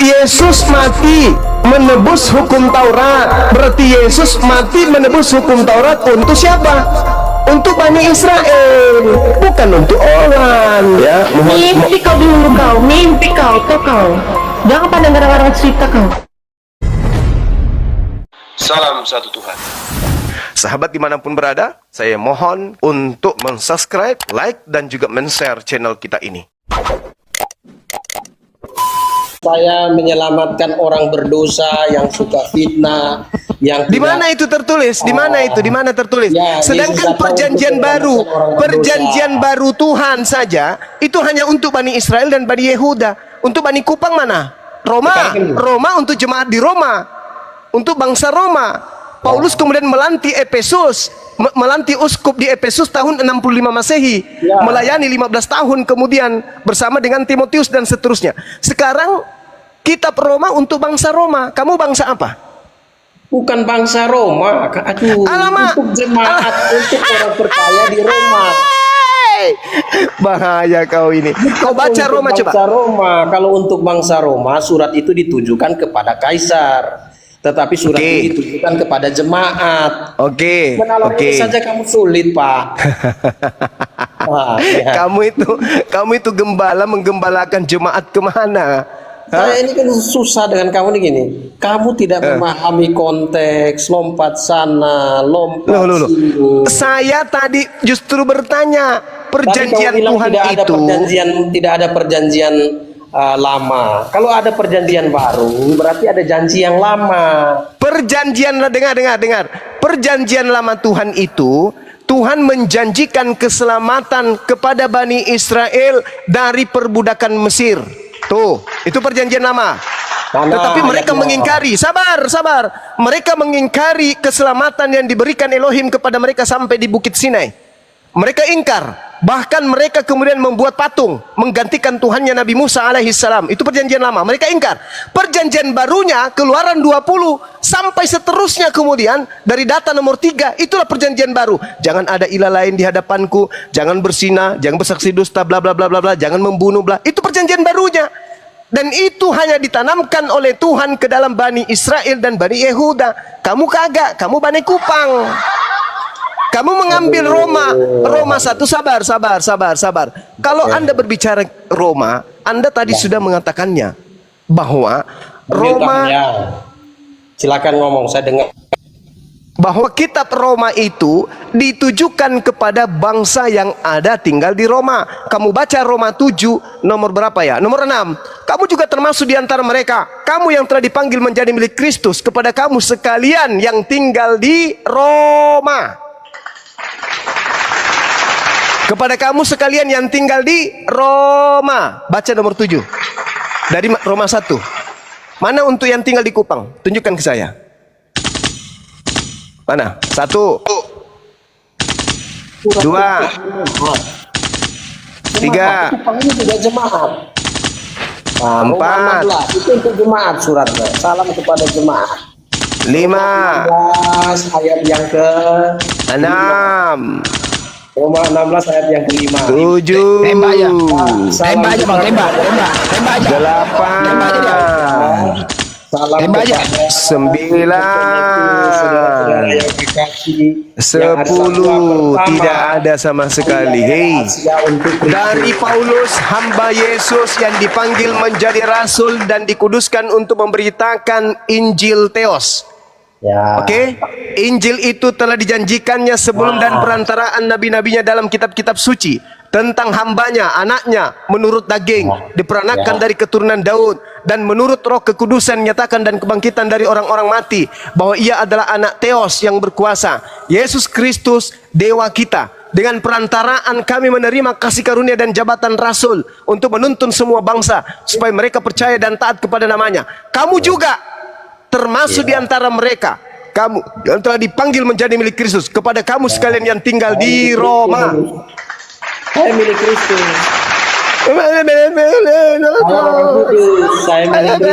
Yesus mati menebus hukum Taurat. Berarti Yesus mati menebus hukum Taurat untuk siapa? Untuk Bani Israel, bukan untuk orang. Ya, mimpi kau dulu kau, mimpi kau, kau. Jangan pada ngarang-ngarang cerita kau. Salam satu Tuhan. Sahabat dimanapun berada, saya mohon untuk mensubscribe, like, dan juga men-share channel kita ini. Saya menyelamatkan orang berdosa yang suka fitnah, yang di mana itu tertulis? Di mana itu? Di mana tertulis? Ya, sedangkan perjanjian baru Tuhan saja itu hanya untuk Bani Israel dan Bani Yehuda. Untuk Bani Kupang mana? Roma untuk jemaat di Roma, untuk bangsa Roma. Paulus kemudian melantik Efesus, melantik uskup di Efesus tahun 65 Masehi, melayani 15 tahun kemudian bersama dengan Timotius dan seterusnya. Sekarang kitab Roma untuk bangsa Roma. Kamu bangsa apa? Bukan bangsa Roma. Aduh, alamak. Untuk jemaat, untuk orang percaya di Roma. Bahaya kau ini. Kau baca Roma coba. Roma. Kalau untuk bangsa Roma, surat itu ditujukan kepada kaisar. Tetapi surat ini ditujukan kepada jemaat. Menalarnya saja kamu sulit, Pak. Kamu itu gembala menggembalakan jemaat kemana? Saya ini kan susah dengan kamu nih gini. Kamu tidak memahami konteks, lompat sana, lompat sini. Saya tadi justru bertanya, perjanjian Tuhan tidak ada perjanjian lama. Kalau ada perjanjian baru, berarti ada janji yang lama. Perjanjian, dengar. Perjanjian lama Tuhan itu, Tuhan menjanjikan keselamatan kepada Bani Israel dari perbudakan Mesir. Tuh, itu perjanjian lama. Tetapi mereka mengingkari, sabar. Mereka mengingkari keselamatan yang diberikan Elohim kepada mereka sampai di Bukit Sinai. Mereka ingkar. Bahkan mereka kemudian membuat patung menggantikan Tuhannya Nabi Musa alaihissalam. Itu perjanjian lama. Mereka ingkar. Perjanjian barunya Keluaran 20 sampai seterusnya kemudian dari data nomor 3, itulah perjanjian baru. Jangan ada ilah lain di hadapanku, jangan berzina, jangan bersaksi dusta, bla bla bla bla bla, jangan membunuh, bla. Itu perjanjian barunya. Dan itu hanya ditanamkan oleh Tuhan ke dalam Bani Israel dan Bani Yehuda. Kamu kagak, kamu Bani Kupang. Kamu mengambil Roma 1, sabar. Kalau Anda berbicara Roma, Anda tadi sudah mengatakannya bahwa Roma, silakan ngomong, saya dengar. Bahwa kitab Roma itu ditujukan kepada bangsa yang ada tinggal di Roma. Kamu baca Roma 7 nomor berapa ya? Nomor 6. Kamu juga termasuk di antara mereka. Kamu yang telah dipanggil menjadi milik Kristus, kepada kamu sekalian yang tinggal di Roma. Kepada kamu sekalian yang tinggal di Roma. Baca nomor 7 dari Roma 1. Mana untuk yang tinggal di Kupang? Tunjukkan ke saya. Mana? 1 2 3 Kupang ini juga jemaat. 4 itu untuk jemaat suratnya. Salam kepada jemaat. 5 ayat yang ke 6 Roma 16 ayat yang kelima. 7 Tembak aja bang, tembak 8 tembak aja. 9 10 tidak ada sama sekali. Hei, dari Paulus hamba Yesus yang dipanggil menjadi rasul dan dikuduskan untuk memberitakan Injil Theos. Oke, Injil itu telah dijanjikannya sebelum dan perantaraan nabi-nabinya dalam kitab-kitab suci tentang hambanya, anaknya menurut daging, diperanakan dari keturunan Daud, dan menurut Roh kekudusan nyatakan dan kebangkitan dari orang-orang mati, bahwa ia adalah anak Theos yang berkuasa, Yesus Kristus dewa kita. Dengan perantaraan kami menerima kasih karunia dan jabatan rasul untuk menuntun semua bangsa supaya mereka percaya dan taat kepada namanya. Kamu juga termasuk di antara mereka. Kamu yang telah dipanggil menjadi milik Kristus. Kepada kamu sekalian yang tinggal di Roma. Saya milik Kristus. Orang kudus, saya itu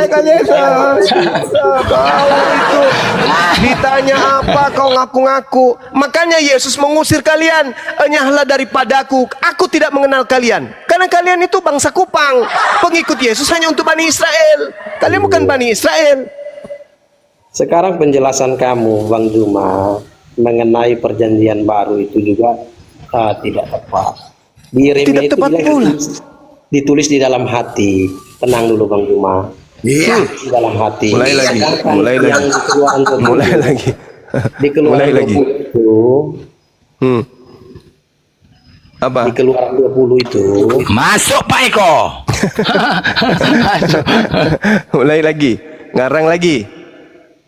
ditanya apa kau ngaku-ngaku. Makanya Yesus mengusir kalian. Enyahlah daripadaku, aku tidak mengenal kalian. Karena kalian itu bangsa kupang. Pengikut Yesus hanya untuk Bani Israel. Kalian bukan Bani Israel. Sekarang penjelasan kamu, Bang Juma, mengenai perjanjian baru itu juga tidak tepat. Di Yeremia Tidak itu tepat pula. ditulis di dalam hati. Tenang dulu Bang Juma. Iya. Di dalam hati. Mulai lagi, Sedangkan mulai yang lagi. di Keluaran 20, Mulai lagi. Di Keluaran Mulai 20 lagi. itu, Apa? di Keluaran 20 itu, Masuk Pak Eko. Mulai lagi. Ngarang lagi.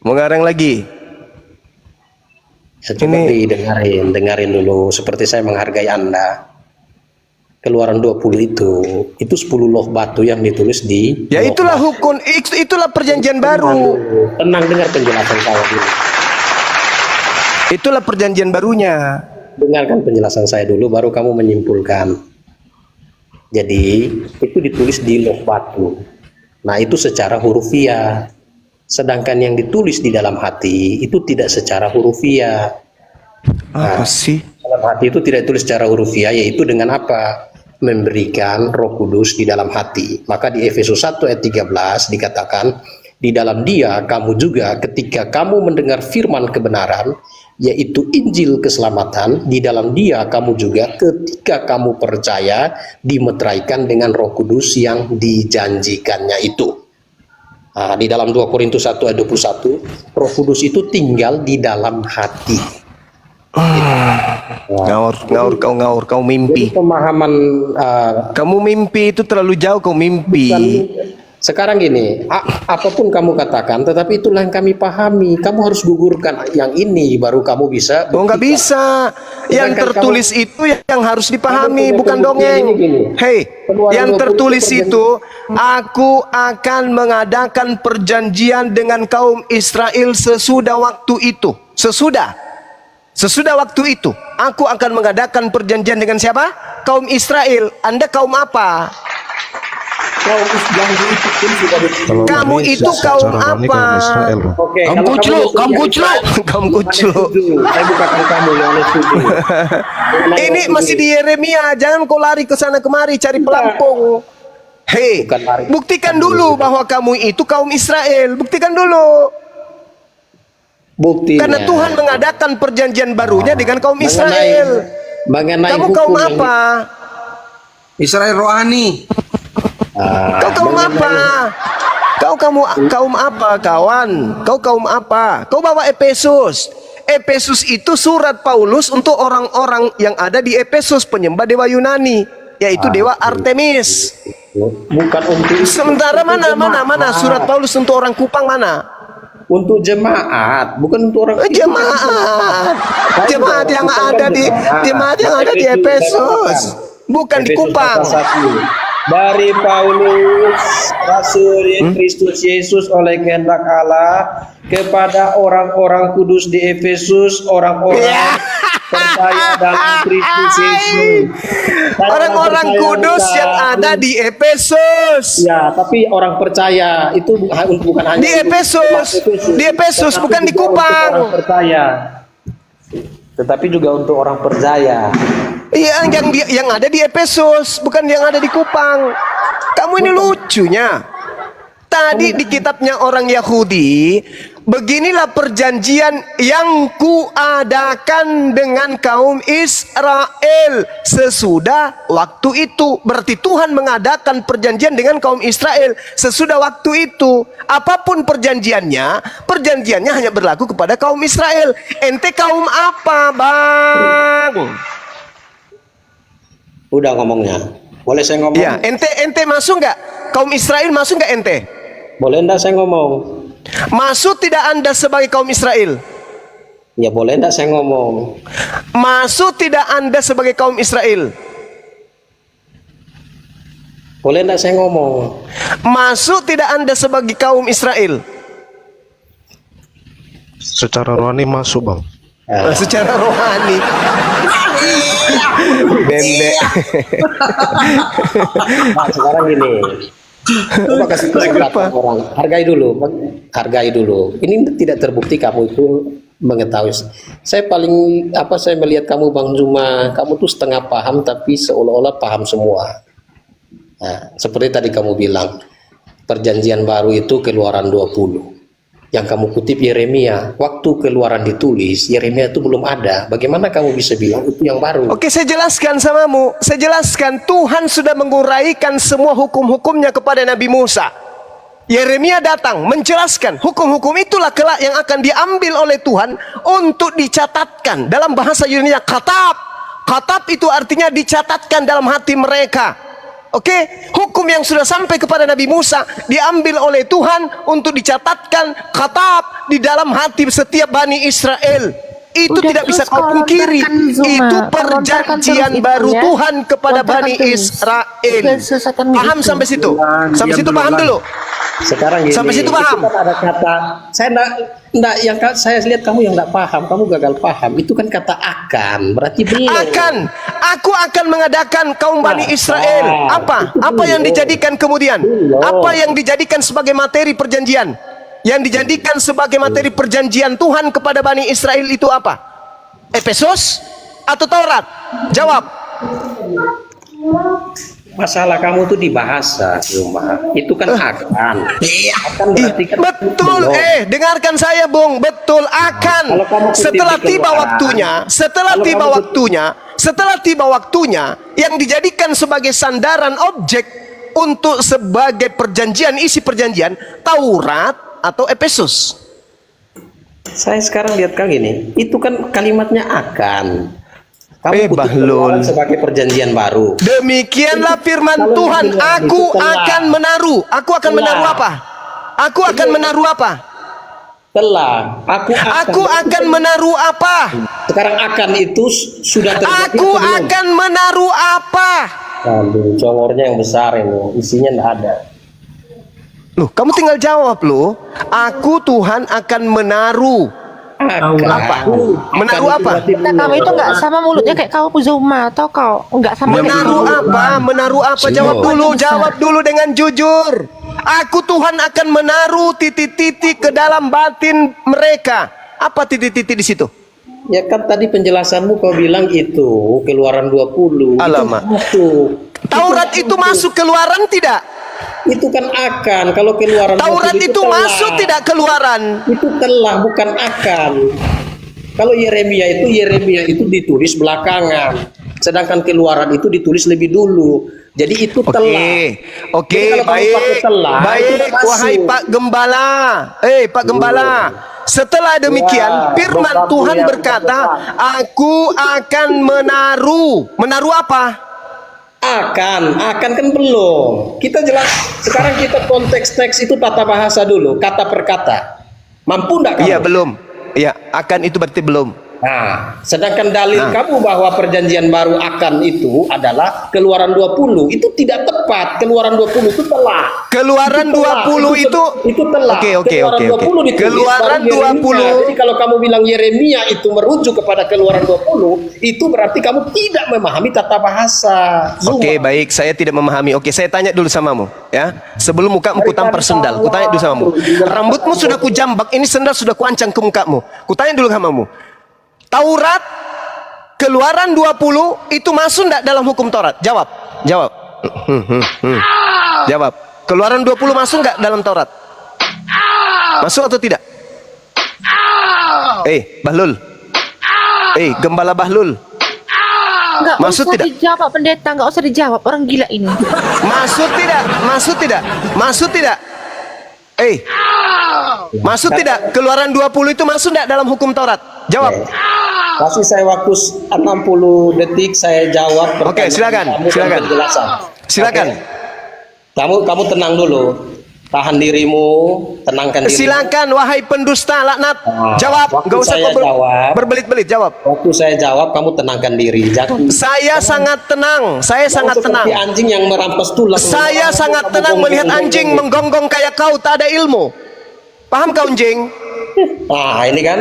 Mau ngarang lagi. ya, coba dengarin dulu. Seperti saya menghargai Anda. Keluaran 20 itu 10 loh batu yang ditulis di Ya itulah hukum, itulah perjanjian baru. Tenang, dengar penjelasan saya dulu. Itulah perjanjian barunya. Dengarkan penjelasan saya dulu, baru kamu menyimpulkan. Jadi itu ditulis di loh batu. Nah itu secara hurufiah. Sedangkan yang ditulis di dalam hati itu tidak secara hurufiah. Apa sih? Dalam hati itu tidak ditulis secara hurufiah, yaitu dengan apa? Memberikan Roh Kudus di dalam hati. Maka di Efesus 1 ayat 13 dikatakan, di dalam Dia kamu juga ketika kamu mendengar firman kebenaran, yaitu Injil keselamatan, di dalam Dia kamu juga ketika kamu percaya dimeteraikan dengan Roh Kudus yang dijanjikannya itu. Nah, di dalam 2 Korintus 1 ayat 21, Roh Kudus itu tinggal di dalam hati. Ngaur kau mimpi. Jadi pemahaman Kamu mimpi itu terlalu jauh, kau mimpi. sekarang gini, apapun kamu katakan, tetapi itulah yang kami pahami. Kamu harus gugurkan yang ini, baru kamu bisa. Oh nggak bisa. Yang tertulis itu yang harus dipahami, bukan dongeng. Hei, yang tertulis itu, aku akan mengadakan perjanjian dengan kaum Israel sesudah waktu itu. Sesudah waktu itu, aku akan mengadakan perjanjian dengan siapa? Kaum Israel. Anda kaum apa? Kamu itu kaum apa? Oke, Kaum kucluk, kaum kucluk. Kaum kucluk. Saya bukakan kamu yang setuju. Ini masih di Yeremia. Jangan kau lari ke sana kemari cari pelampung. Hei, Bukan lari. buktikan dulu bahwa kamu itu kaum Israel. Buktikan dulu. Buktinya. Karena Tuhan mengadakan perjanjian barunya dengan kaum Israel. Mengenai Kamu kaum hukum yang apa? Israel rohani. Kau kaum apa? Kau kaum apa, kawan? Kau kaum apa? Kau bawa Efesus. Efesus itu surat Paulus untuk orang-orang yang ada di Efesus, penyembah dewa Yunani, yaitu dewa Artemis. bukan untuk Sementara mana surat Paulus untuk orang Kupang mana? untuk jemaat, bukan untuk orang Jemaat yang ada di Efesus, bukan di Efesus Kupang. pasal 1. Dari Paulus, Rasul Kristus Yesus oleh kehendak Allah kepada orang-orang kudus di Efesus, orang-orang percaya dalam Kristus Yesus. Orang-orang kudus yang ada di Efesus. Ya, tapi orang percaya itu bukan hanya Di Efesus, bukan di Kupang. Orang percaya, tetapi juga untuk orang percaya. Iya, yang ada di Efesus, bukan yang ada di Kupang. Kamu ini lucunya. Tadi di kitabnya orang Yahudi, beginilah perjanjian yang kuadakan dengan kaum Israel sesudah waktu itu. Berarti Tuhan mengadakan perjanjian dengan kaum Israel sesudah waktu itu. Apapun perjanjiannya hanya berlaku kepada kaum Israel. Ente kaum apa, Bang? Udah ngomongnya. Boleh saya ngomong? Ya, ente masuk nggak? Kaum Israel masuk nggak ente? Boleh enggak saya ngomong? Masuk tidak Anda sebagai kaum Israel? Ya boleh enggak saya ngomong? Masuk tidak Anda sebagai kaum Israel? Boleh enggak saya ngomong? Masuk tidak Anda sebagai kaum Israel? Secara rohani masuk, Bang. Secara rohani. Bembek. Nah, sekarang gini. Coba kasih tahu Kenapa? orang, hargai dulu. Ini tidak terbukti kamu itu mengetahui. Saya melihat kamu Bang Zuma, kamu tuh setengah paham tapi seolah-olah paham semua. Nah, seperti tadi kamu bilang, perjanjian baru itu Keluaran 20. Yang kamu kutip Yeremia, waktu Keluaran ditulis, Yeremia itu belum ada. Bagaimana kamu bisa bilang itu yang baru? Oke, saya jelaskan samamu. Saya jelaskan, Tuhan sudah menguraikan semua hukum-hukumnya kepada Nabi Musa. Yeremia datang menjelaskan hukum-hukum itulah kelak yang akan diambil oleh Tuhan untuk dicatatkan. Dalam bahasa Yunani katab. Katab itu artinya dicatatkan dalam hati mereka. Oke, hukum yang sudah sampai kepada Nabi Musa diambil oleh Tuhan untuk dicatatkan katab di dalam hati setiap Bani Israel. Itu Udah, tidak bisa terus kau kalau pungkiri. lontarkan Zuma, Itu kalau perjanjian lontarkan baru terus Tuhan kepada lontarkan Bani terus. Israel. Kesesatan Paham itu. sampai situ? Bulan, Sampai diam situ dulu, paham Bulan. dulu. Sekarang gini, Sampai situ paham? itu kan ada kata, saya lihat kamu yang enggak paham, kamu gagal paham. Itu kan kata akan, berarti belum. Aku akan mengadakan kaum Bani Israel. Apa yang dijadikan kemudian? Apa yang dijadikan sebagai materi perjanjian? Yang dijadikan sebagai materi perjanjian Tuhan kepada Bani Israel itu apa? Efesus atau Taurat? Jawab. Masalah kamu tuh di bahasa, Zuma. Itu kan akan. Akan berarti kan Betul, belum. dengarkan saya, Bung. Betul, akan. Kalau kamu kutip Setelah di tiba Keluaran, waktunya, setelah tiba waktunya, yang dijadikan sebagai sandaran objek untuk sebagai perjanjian, isi perjanjian, Taurat atau Efesus. Saya sekarang lihat kali ini, itu kan kalimatnya akan. Kamu kutip Bahlul. Keluaran sebagai perjanjian baru. Demikianlah firman Kalau Tuhan, dibilang aku itu telah. akan menaruh. Aku akan Telah. menaruh apa? Aku akan menaruh apa? Telah. Aku akan menaruh apa? Sekarang akan itu sudah terjadi. Aku atau belum? akan menaruh apa? Aduh, congornya yang besar ini, isinya enggak ada. Loh, kamu tinggal jawab loh. Aku Tuhan akan menaruh. Apa? Menaruh apa? Nah, kamu itu nggak sama mulutnya kayak kau Zuma atau kau nggak sama Menaruh apa? Menaruh apa? Jawab dulu dengan jujur. Aku Tuhan akan menaruh titik-titik ke dalam batin mereka. Apa titik-titik di situ? Ya kan tadi penjelasanmu kau bilang itu Keluaran 20. Alamak. Itu masuk. Taurat itu masuk keluaran tidak? Itu kan akan. Kalau Keluaran Taurat 20 itu telah. masuk tidak keluaran? Itu telah, bukan akan. Kalau Yeremia itu ditulis belakangan. Sedangkan Keluaran itu ditulis lebih dulu. Jadi itu telah. Oke, Jadi kalau kamu baik. pakai telah, itu Baik, udah masuk. wahai Pak Gembala. Pak Gembala. Setelah demikian, Ya, firman doa Tuhan yang berkata, besar. aku akan menaruh. Menaruh apa? Akan kan belum. Kita jelas. Sekarang kita konteks teks itu tata bahasa dulu, kata per kata. Mampu enggak kamu? Iya, belum. Iya, akan itu berarti belum. Nah, sedangkan dalil kamu bahwa perjanjian baru akan itu adalah Keluaran 20. Itu tidak tepat. Keluaran 20 itu telah. Keluaran Itu telah. 20 itu itu telah. Oke. Keluaran 20 ditulis, Keluaran baru Yeremia. 20. Jadi kalau kamu bilang Yeremia itu merujuk kepada Keluaran 20, itu berarti kamu tidak memahami tata bahasa. Oke, baik, saya tidak memahami. Oke, saya tanya dulu samamu, ya. Sebelum mukamu kutampar sendal, kutanya dulu samamu. Rambutmu sudah kujambak, ini sendal sudah kuancang ke mukamu. Kutanya dulu samamu. Taurat Keluaran 20 itu masuk enggak dalam hukum Taurat? Jawab. Jawab. Keluaran 20 masuk enggak dalam Taurat? Masuk atau tidak? Bahlul. Gembala Bahlul. Nggak Maksud usah tidak? dijawab pendeta, nggak usah dijawab, orang gila ini. Masuk tidak? Masuk tidak? Keluaran 20 itu masuk tidak dalam hukum Taurat? Jawab. Kasih saya waktu 60 detik, saya jawab. Oke, silakan. Kamu dan penjelasan. Silakan. Oke. Kamu tenang dulu. Tahan dirimu, tenangkan dirimu. Silakan, wahai pendusta laknat. Nah, Jawab. waktu Enggak usah saya kau jawab. berbelit-belit. Jawab. Waktu saya jawab, kamu tenangkan diri. Jangan Saya sangat tenang. Saya sangat tenang. seperti anjing yang merampas tulang. Saya sangat tenang melihat anjing menggonggong kayak kau tak ada ilmu. Paham kau anjing? Nah, ini kan.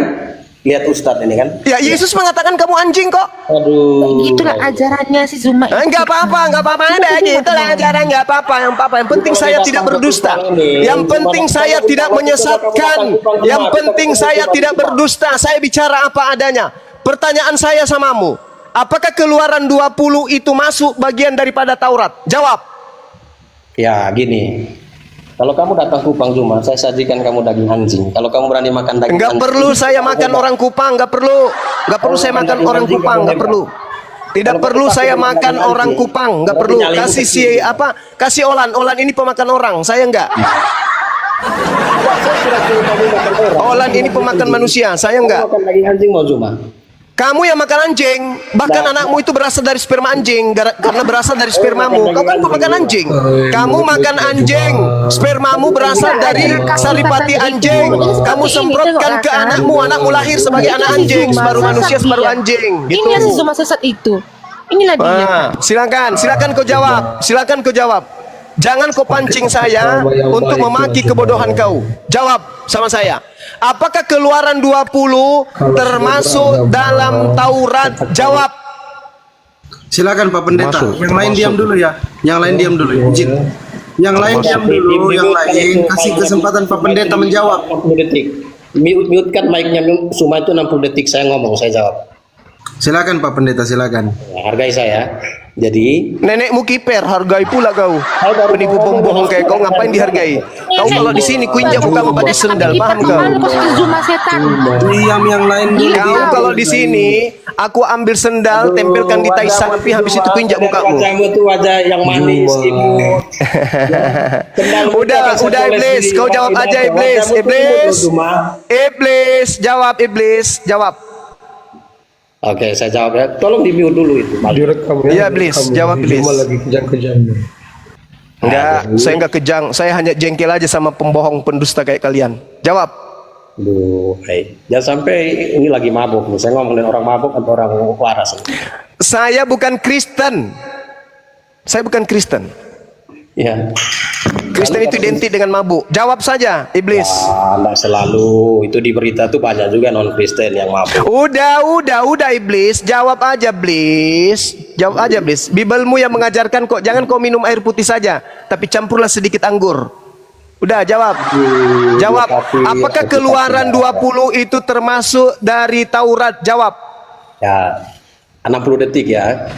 Lihat Ustadz ini kan. Ya Yesus mengatakan kamu anjing kok. Aduh. Itulah ajarannya si Zuma. Enggak apa-apa ada itulah ajaran enggak apa-apa. Yang penting saya tidak berdusta. Yang penting saya tidak menyesatkan. Yang penting saya tidak berdusta. Saya bicara apa adanya. Pertanyaan saya samamu, apakah Keluaran 20 itu masuk bagian daripada Taurat? Jawab. Ya, gini. Kalau kamu datang Kupang Zuma, saya sajikan kamu daging anjing. Kalau kamu berani makan daging Enggak anjing, perlu saya makan orang Kupang, enggak perlu. Enggak perlu saya makan orang Kupang, enggak perlu. Tidak perlu saya makan orang Kupang, enggak perlu. Kasih Olan ini pemakan orang, saya enggak. Olan ini pemakan manusia, saya enggak. makan daging anjing mau Zuma. Kamu yang makan anjing, bahkan anakmu itu berasal dari sperma anjing, karena berasal dari spermamu. Kau kan pemakan anjing. Kamu makan anjing, spermamu berasal dari saripati anjing. Kamu semprotkan ke anakmu lahir sebagai anak anjing, separuh manusia, separuh anjing. Ini yang si Zuma sesat itu. Inilah dia. Silakan kau jawab. Jangan kau pancing saya untuk memaki kebodohan kau. Jawab sama saya. Apakah Keluaran 20 termasuk dalam Taurat? Jawab. Silakan Pak Pendeta. Yang lain diam dulu ya. Izin. Yang lain diam dulu. Yang lain kasih kesempatan Pak Pendeta menjawab. 60 detik. Mute kan mic-nya Zuma itu 60 detik saya ngomong, saya jawab. Silakan Pak Pendeta, silakan. Ya, hargai saya. Jadi Nenekmu kiper, hargai pula kau. Penipu pembohong kayak kau ngapain dihargai? Kau kalau di sini kuinjak mukamu pakai sendal, paham kau? Zuma setan. Diam yang lain dulu. Kau kalau di sini, aku ambil sendal, tempelkan di tai sapi, habis itu kuinjak mukamu. wajahmu itu wajah yang manis, imut. Udah iblis, kau jawab aja iblis, iblis, jawab. Oke, saya jawab ya. Tolong di mute dulu itu. Iya iblis, jawab iblis. Enggak, saya enggak kejang, saya hanya jengkel aja sama pembohong pendusta kayak kalian. Jawab. Duh, jangan sampai ini lagi mabuk nih. Saya ngomongin orang mabuk atau orang waras. Saya bukan Kristen. Ya. Kristen itu identik dengan mabuk. Jawab saja, iblis. Enggak selalu. Itu di berita tuh banyak juga non Kristen yang mabuk. Udah iblis. Jawab aja, iblis. Bibelmu yang mengajarkan kok jangan kau minum air putih saja, tapi campurlah sedikit anggur. Udah, jawab. Apakah Keluaran 20 itu termasuk dari Taurat? Jawab. Ya. 60 detik ya.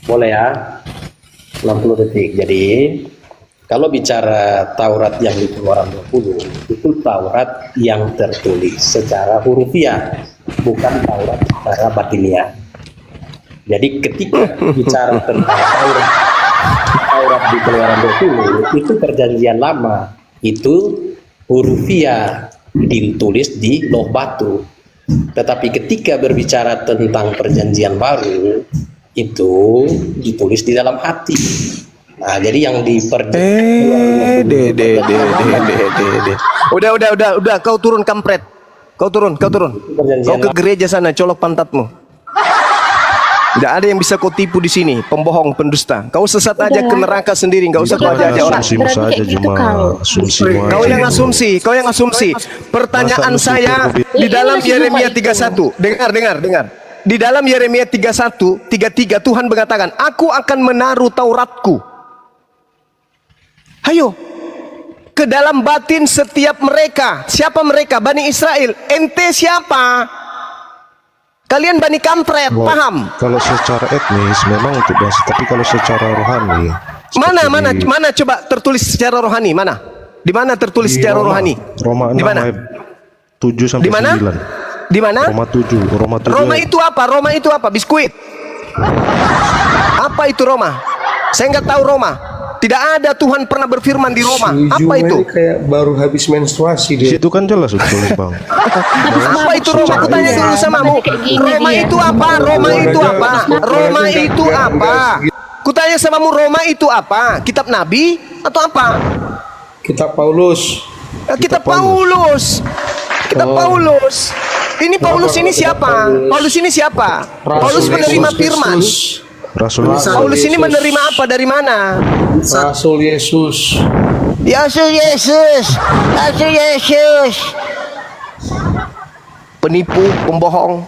Boleh ya? 60 detik. Jadi kalau bicara Taurat yang di Keluaran 20 itu Taurat yang tertulis secara hurufiah, bukan Taurat secara batiniah. Jadi ketika bicara tentang Taurat di Keluaran 20 itu perjanjian lama, itu hurufiah ditulis di loh batu. Tetapi ketika berbicara tentang perjanjian baru itu ditulis di dalam hati. Nah, jadi yang Udah, kau turun kampret. Kau turun. Kau ke gereja sana, colok pantatmu. Tidak ada yang bisa kau tipu di sini, pembohong, pendusta. Kau sesat aja ke neraka sendiri, enggak usah kau aja orang. Kau yang asumsi. Pertanyaan saya di dalam Yeremia 31. Dengar. Di dalam Yeremia 31, 33 Tuhan mengatakan, aku akan menaruh Tauratku. Hayo. Ke dalam batin setiap mereka. Siapa mereka? Bani Israel. Ente siapa? Kalian Bani Kampret, paham? Kalau secara etnis memang untuk bahasa, tapi kalau secara rohani. Mana coba tertulis secara rohani? Mana? Di mana tertulis secara rohani? Roma 6 ayat 7 sampai 9. Di mana? Roma 7. Roma itu apa? Biskuit. Apa itu Roma? Saya nggak tahu Roma. Tidak ada Tuhan pernah berfirman di Roma. Apa itu? Kayak baru habis menstruasi dia. Itu kan jelas betul Bang. Apa itu Roma? Aku tanya dulu samamu. Roma itu apa? Kutanya samamu, Roma itu apa? Kitab Nabi atau apa? Kitab Paulus. Kitab Paulus. Ini Paulus ini siapa? Paulus menerima firman. Paulus ini menerima apa dari mana? Rasul Yesus. penipu, pembohong.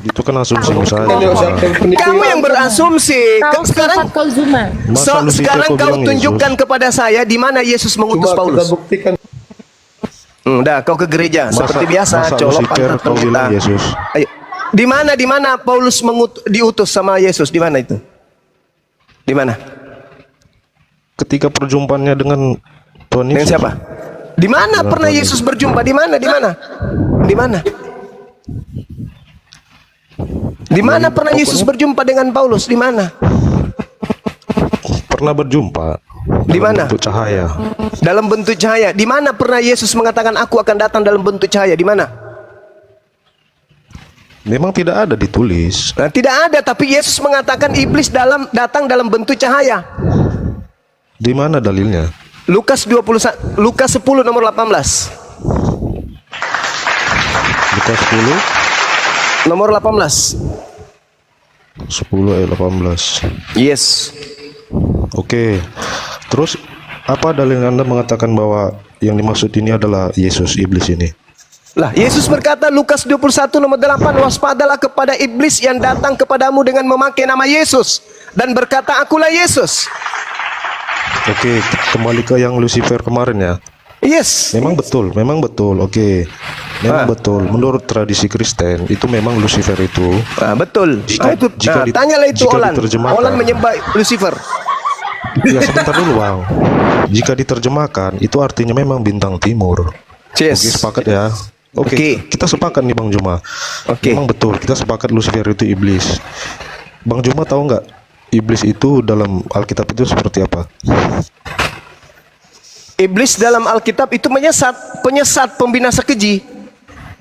Itu kan asumsimu saya. Tengok siapa yang penipu. Kamu yang berasumsi. Kau Sekarang sifat kau Zuma. Masa Lucifer sekarang kau kau bilang tunjukkan kepada saya di mana Yesus mengutus Coba kita Paulus. buktikan. Dah, kau ke gereja seperti biasa, masa colok Lucifer pantat kau bilang pendeta. Yesus? Ayo. Di mana Paulus diutus sama Yesus? Di mana itu? Di mana? Ketika perjumpaannya dengan Tuhan Dengan Yesus. siapa? Di mana Dengan pernah Tuhan Yesus berjumpa? Di mana? Di mana? Di mana? Di mana pernah Yesus berjumpa dengan Paulus? Di mana? Pernah berjumpa. Di dalam mana? bentuk cahaya. Dalam bentuk cahaya. Di mana pernah Yesus mengatakan aku akan datang dalam bentuk cahaya? Di mana? Memang tidak ada ditulis. Nah, tidak ada, tapi Yesus mengatakan iblis datang dalam bentuk cahaya. Di mana dalilnya? Lukas 10 nomor 18. Lukas 10 Nomor 18. 10 ayat 18. Yes. Oke. Terus apa dalil Anda mengatakan bahwa yang dimaksud ini adalah Yesus, iblis ini? Lah, Yesus berkata Lukas 21 nomor 8, waspadalah kepada iblis yang datang kepadamu dengan memakai nama Yesus dan berkata akulah Yesus. Oke, kembali ke yang Lucifer kemarin ya. Yes. Memang betul. Oke. Memang betul. Menurut tradisi Kristen itu memang Lucifer itu Betul. Jika Tanyalah itu jika Olan. diterjemahkan. Olan menyembah Lucifer. ya sebentar dulu Bang. Jika diterjemahkan itu artinya memang bintang timur. Yes. Oke, sepakat ya. Oke, kita sepakat nih Bang Juma. Oke. Memang betul, kita sepakat Lucifer itu iblis. Bang Juma tahu nggak iblis itu dalam Alkitab itu seperti apa? Iblis dalam Alkitab itu penyesat, pembinasa keji.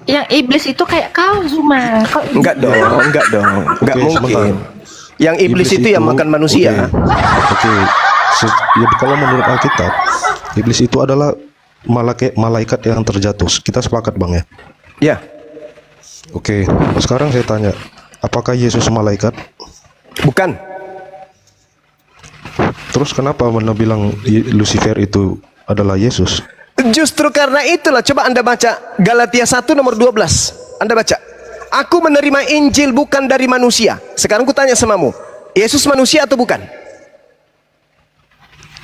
Yang iblis itu kayak kau Zuma. Kau Enggak dong, enggak Oke, mungkin. sebentar. Yang iblis itu yang makan manusia. Oke. Ya, kalau menurut Alkitab, iblis itu adalah malaikat yang terjatuh. Kita sepakat Bang ya. Ya. Oke. Sekarang saya tanya, apakah Yesus malaikat? Bukan. Terus kenapa Anda bilang Lucifer itu adalah Yesus? Justru karena itulah, coba Anda baca Galatia 1 nomor 12. Anda baca. Aku menerima Injil bukan dari manusia. Sekarang ku tanya samamu, Yesus manusia atau bukan?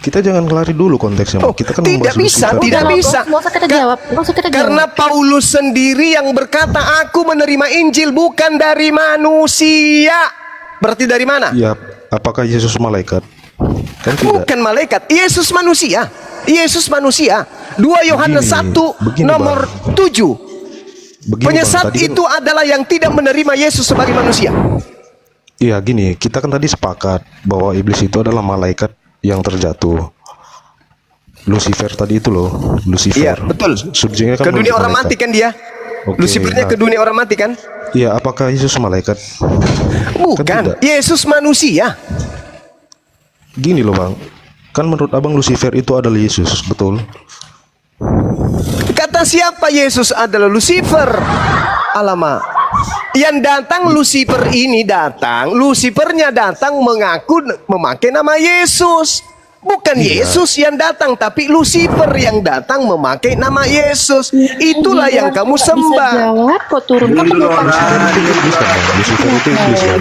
Kita jangan lari dulu konteksnya. Oh, Kita kan tidak membahas bisa, Lucifer. tidak bisa. Nggak usah kita jawab. Nggak usah kita jawab. Karena Paulus sendiri yang berkata, aku menerima Injil bukan dari manusia. Berarti dari mana? Ya, apakah Yesus malaikat? Kan tidak. Bukan malaikat, Yesus manusia. Yesus manusia. 2 Yohanes 1 begini, nomor Bang. 7. Begini, Penyesat Bang, tadi kan- itu adalah yang tidak menerima Yesus sebagai manusia. Iya gini, kita kan tadi sepakat bahwa iblis itu adalah malaikat yang terjatuh. Lucifer tadi itu loh, Lucifer. Iya, betul. Subjeknya kan Ke dunia orang malaikat. mati kan dia. Oke, Lucifernya nah. ke dunia orang mati kan? Iya, apakah Yesus malaikat? Bukan, tidak. Yesus manusia. Gini loh Bang, kan menurut Abang Lucifer itu adalah Yesus, betul? Kata siapa Yesus adalah Lucifer? Alamak. Yang datang Lucifer ini datang, Lucifernya datang mengaku memakai nama Yesus. Bukan Iya. Yesus yang datang, tapi Lucifer yang datang memakai nama Yesus. Itulah yang kamu Bisa sembah. jawab kok turun ke penumpang. Lucifer itu iblis kan?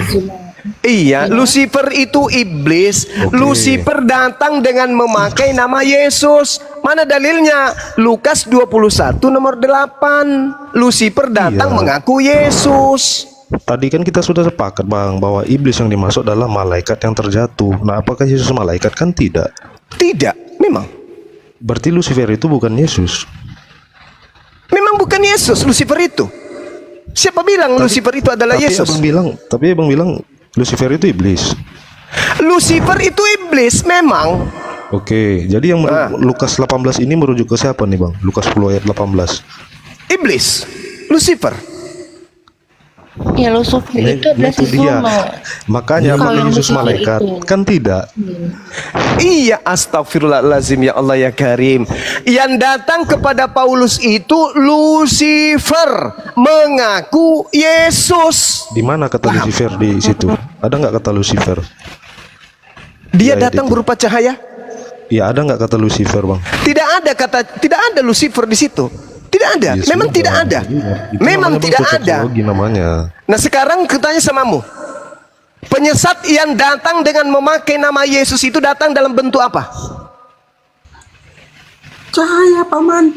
Iya, Lucifer itu iblis. Oke. Lucifer datang dengan memakai nama Yesus. Mana dalilnya? Lukas 21 nomor 8. Lucifer datang Iya. mengaku Yesus. Tadi kan kita sudah sepakat Bang bahwa iblis yang dimaksud adalah malaikat yang terjatuh. Nah, apakah Yesus malaikat? Kan tidak. Tidak, memang. Berarti Lucifer itu bukan Yesus. Memang bukan Yesus Lucifer itu. Siapa bilang Lucifer itu adalah Yesus? Tapi abang bilang Lucifer itu iblis. Lucifer itu iblis memang. Oke, jadi yang Lukas 18 ini merujuk ke siapa nih Bang? Lukas 10 ayat 18. Iblis, Lucifer. Ya Lucifer itu adalah si dia. Zuma. Makanya Kalau apakah yang Yesus Lucifer malaikat? itu. Kan tidak. Iya, astagfirullahalazim, ya Allah ya Karim. Yang datang kepada Paulus itu Lucifer mengaku Yesus. Di mana kata Lucifer di situ? Ada nggak kata Lucifer? Dia Di ayat datang itu. berupa cahaya. Ya ada nggak kata Lucifer Bang? Tidak ada Lucifer di situ. Tidak Tidak ada. Ya Memang sudah, tidak ada. itu Memang namanya tidak bentuk ada. teknologi namanya. Nah sekarang kutanya samamu, penyesat yang datang dengan memakai nama Yesus itu datang dalam bentuk apa? Cahaya, Paman.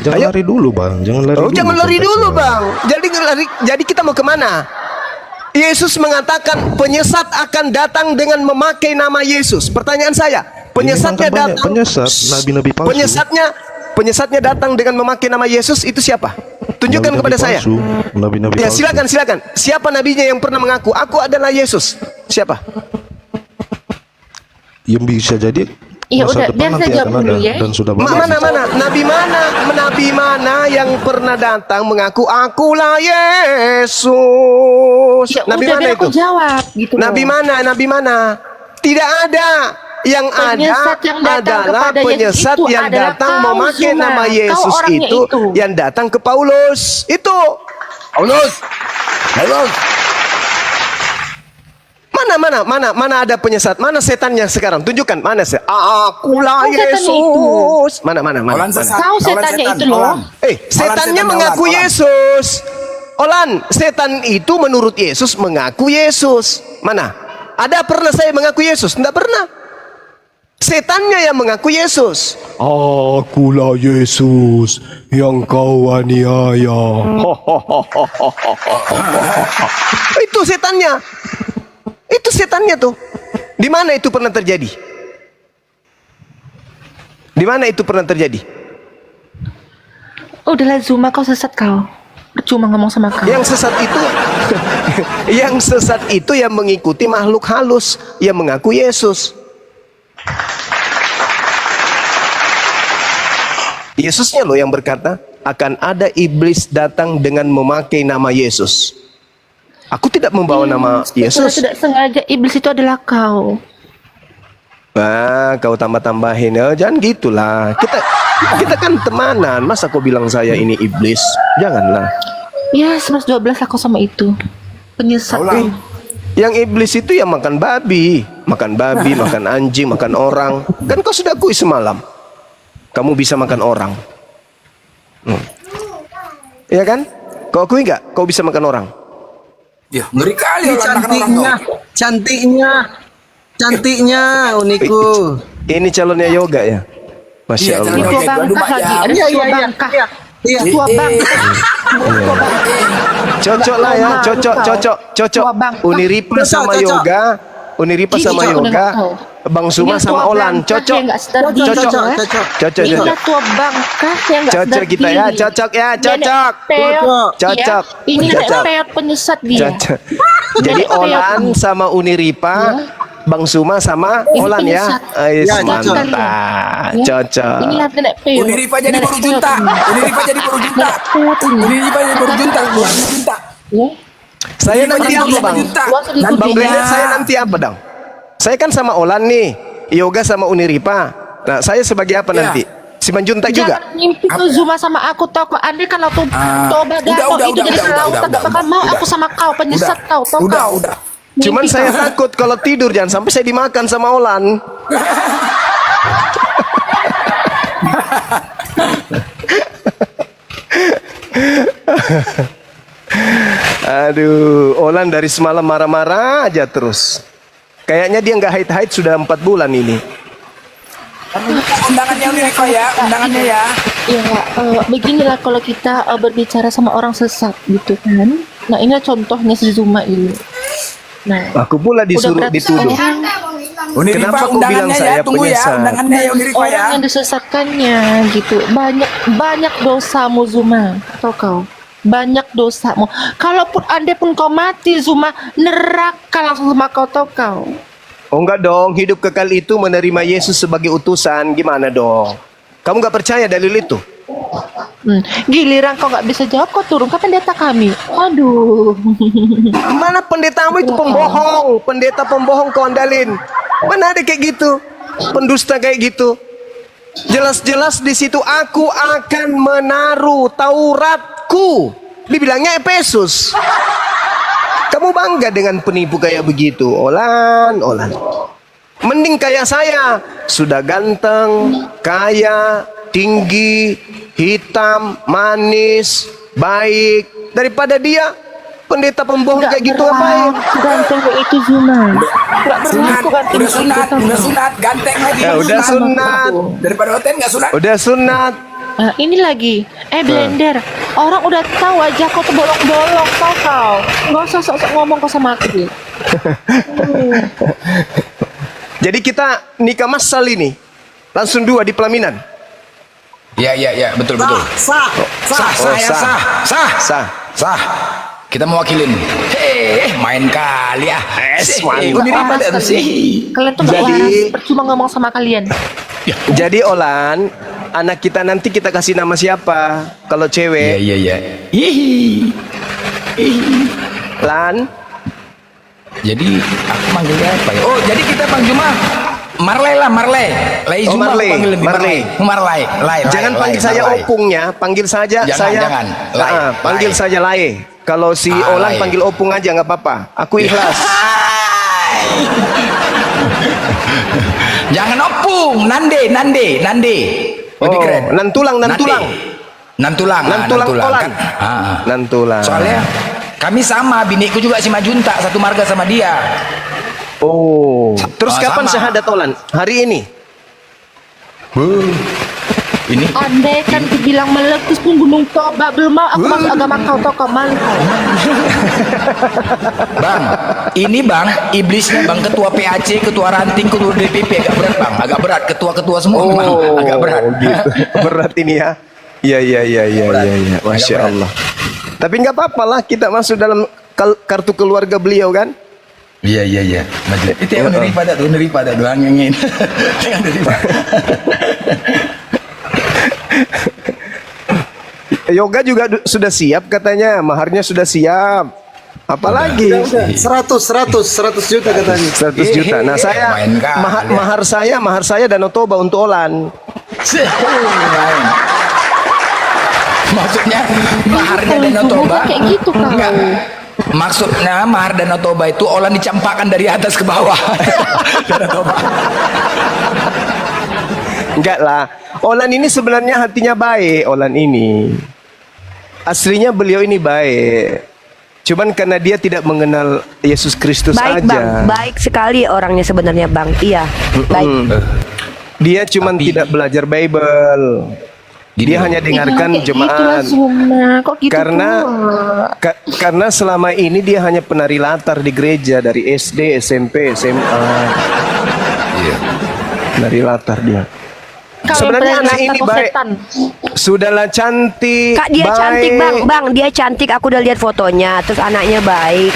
Jangan Ayo. lari dulu bang, jangan lari Oh, dulu jangan lari konteksnya. dulu bang. Jadi kita mau kemana? Yesus mengatakan penyesat akan datang dengan memakai nama Yesus. Pertanyaan saya, penyesatnya Ini kan banyak datang. penyesat, nabi-nabi palsu. Penyesatnya datang dengan memakai nama Yesus itu siapa? Tunjukkan Nabi-nabi kepada saya. palsu, nabi-nabi Ya palsu. silakan. Siapa nabinya yang pernah mengaku aku adalah Yesus? Siapa? Yang bisa jadi Ya masa udah, depan biar nanti saya jawab akan ada dulu ya. dan sudah banyak. Nabi mana yang pernah datang mengaku akulah Yesus? Ya Nabi udah, mana biar itu? aku jawab gitu loh. Nabi mana? Tidak ada. Yang Penyesat ada yang datang adalah kepada Yesus penyesat itu yang adalah datang kau, memakai Zuma. nama Kau Yesus orangnya itu yang datang ke Paulus. Itu. Paulus. Paulus. Mana ada penyesat? Mana setannya sekarang? Tunjukkan mana akulah Oh, setan Yesus. Mana? Olan sesat. Kau Olan setannya setan. itu loh. Olan. Setannya Olan, mengaku Olan. Yesus. Olan, setan itu menurut Yesus mengaku Yesus. Mana? Ada pernah saya mengaku Yesus? Tidak pernah. Setannya yang mengaku Yesus. Akulah Yesus yang kau aniaya. Itu setannya. Itu setannya tuh. Di mana itu pernah terjadi? Di mana itu pernah terjadi? Udahlah Zuma, kau sesat kau. Percuma ngomong sama kau. Yang sesat itu yang mengikuti makhluk halus yang mengaku Yesus. Yesusnya loh yang berkata akan ada iblis datang dengan memakai nama Yesus. Aku tidak membawa nama Secara Yesus. tidak sengaja iblis itu adalah kau. Kau tambah-tambahin. Jangan gitulah. Kita kan temanan. Masa kau bilang saya ini iblis? Janganlah. Ya 11-12 aku sama itu. Penyesat. Yang iblis itu yang makan babi, makan anjing, makan orang. Kan kau sudah akui semalam. Kamu bisa makan orang. Iya kan? Kau akui nggak? Kau bisa makan orang. Ya, ngeri kali Ini Olan makan orang kau. cantiknya, uniku. Ini calonnya yoga ya. Masya Iya, Allah. calon Tua Oke, bangkah gua lagi. lupa, Ada Iya, tua iya, bangkah. Iya. Tua bangkah. Cocok lah ya, cocok. Tua bangka. Uniripa Cocok, sama cocok. yoga, Uniripa Ini sama cocok yoga, dengan kau. Bang Suma Ini sama tua Olan, bangkah cocok. yang nggak sadar diri, Cocok, ya. Cocok. Inilah tua bangkah yang nggak Cocok sadar kita ya, diri. cocok ya, Nenek cocok. peot, Cocok. ya. Ini nenek Cocok. peot penyesat dia. Cocok. Jadi Nenek peot Olan ini. sama Uniripa, Bang Suma sama Ini Olan ya. penyesat. Ais, Ya, cocok. mantap. Ya. Cocok. Inilah nenek peot. Uniripa jadi Nenek baru peot junta. ini. Uniripa jadi baru junta. Nenek peot ini. Uniripa jadi baru junta. Baru junta. Ya. Saya nanti Uniripa apa jadi Bang? junta. Gua sedih Bang sedih Brenda, ya. saya nanti apa dong? Saya kan sama Olan nih, yoga sama Uniripa. Nah, saya sebagai apa Ya. nanti? Si Manjunta juga. Jangan mimpi tuh Zuma sama aku tau kok. Andai kalau tuh toba udah, gato udah, itu udah, jadi udah, kelautan udah, gak bakal mau udah. aku sama kau penyesat kau tau Udah, kau. udah. Cuman Mimpi saya kau. takut kalau tidur jangan sampai saya dimakan sama Olan. Aduh, Olan dari semalam marah-marah aja terus. Kayaknya dia nggak haid-haid sudah 4 bulan ini. Undangannya Uniripa ya, undangannya ya. Ya, beginilah kalau kita berbicara sama orang sesat gitu kan. Nah ini contohnya si Zuma ini. Nah, Aku pula disuruh udah berarti dituduh. orang, Uniripa Kenapa kau bilang undangannya saya ya, tunggu ya, penyesat? undangannya ya Uniripa ya. orang yang disesatkannya gitu. Banyak dosamu Zuma, tau kau. Banyak dosamu. Kalaupun andai pun kau mati Zuma, neraka langsung sama kau tau kau. Oh enggak dong, hidup kekal itu menerima Yesus sebagai utusan. Gimana dong? Kamu nggak percaya dalil itu? Giliran kau nggak bisa jawab, kau turun ke pendeta kami. Aduh. Mana pendetamu itu pembohong. Pendeta pembohong kau andalin. Mana ada kayak gitu? Pendusta kayak gitu. Jelas-jelas di situ aku akan menaruh Tauratku. Dibilangnya Efesus. Kamu bangga dengan penipu kayak begitu, Olan. Mending kayak saya, sudah ganteng, kaya, tinggi, hitam, manis, baik daripada dia pendeta pembohong kayak gitu ngapain? Ganteng itu Zuma. Nggak pernah Sunat, aku ganteng udah sunat, udah sunat, ganteng lagi. Ya udah sunat, Daripada hotel nggak sunat. udah sunat. Nah, ini lagi, blender. Orang udah tahu aja kau tuh bolong-bolong, tau kau. Nggak usah sok-sok ngomong kau sama aku. Jadi kita nikah masal ini langsung 2 di pelaminan. Ya, betul. Sah. Sah, Sah. sah. Kita mewakilin. Main kali ah. mantap. Udah riba tuh sih. Kalian tuh nggak Jadi- waras, percuma ngomong sama kalian. Jadi Olan, anak kita nanti kita kasih nama siapa? Kalau cewek, Iya. Hihi. Lan. Jadi aku manggilnya apa ya? Oh, jadi kita panggil mah Marley lah, Marley. Lay Oh, Zuma aku Marley, panggil lebih Marley. Marley. Jangan panggil saya opungnya, panggil saja Jangan, Lai, panggil Lai. saja Lae. Kalau si Olan Lai. panggil opung aja nggak apa-apa. Aku ikhlas. Jangan opung, nande. Lebih Oh, keren. nantulang. Nantulang Olan. kan. Nantulang. Soalnya kami sama, biniku juga si Majunta, satu marga sama dia. Oh, terus Oh, kapan sama. syahadat Olan? Hari ini? Ini Andai kan dibilang meletus pun gunung Toba belum mau aku masuk agama kau tau kau malu kau. Bang, ini Bang, iblisnya Bang, ketua PAC, ketua ranting, ketua DPP agak berat Bang, agak berat, ketua-ketua semua memang agak berat. gitu. Berat ini ya. Iya. Masya berat. Allah. Tapi nggak apa-apa lah kita masuk dalam kartu keluarga beliau kan. Iya. Majlis. Itu yang daripada doang yang ini. Yang daripada. Yoga juga sudah siap katanya, maharnya sudah siap. Apalagi 100 juta katanya. 100 juta. Nah, saya Main kali ya. mahar saya Danau Toba untuk Olan. Main. Maksudnya maharnya Danau Toba Kayak gitu kau. Enggak. Maksudnya mahar Danau Toba itu Olan dicampakkan dari atas ke bawah. Danau Toba. Enggak lah. Olan ini sebenarnya hatinya baik, Olan ini. Aslinya beliau ini baik. Cuman karena dia tidak mengenal Yesus Kristus Baik aja. bang, baik sekali orangnya sebenarnya bang. Iya, baik. Dia cuman tidak belajar Bible. Dia hanya dengarkan jemaat. Kok gitu Karena pula? karena selama ini dia hanya penari latar di gereja dari SD, SMP, SMA. Iya. Penari latar dia. Kau Sebenarnya yang anak belajar ini kau baik. setan. Sudahlah cantik. Kak dia baik. cantik bang, dia cantik. Aku udah lihat fotonya. Terus anaknya baik.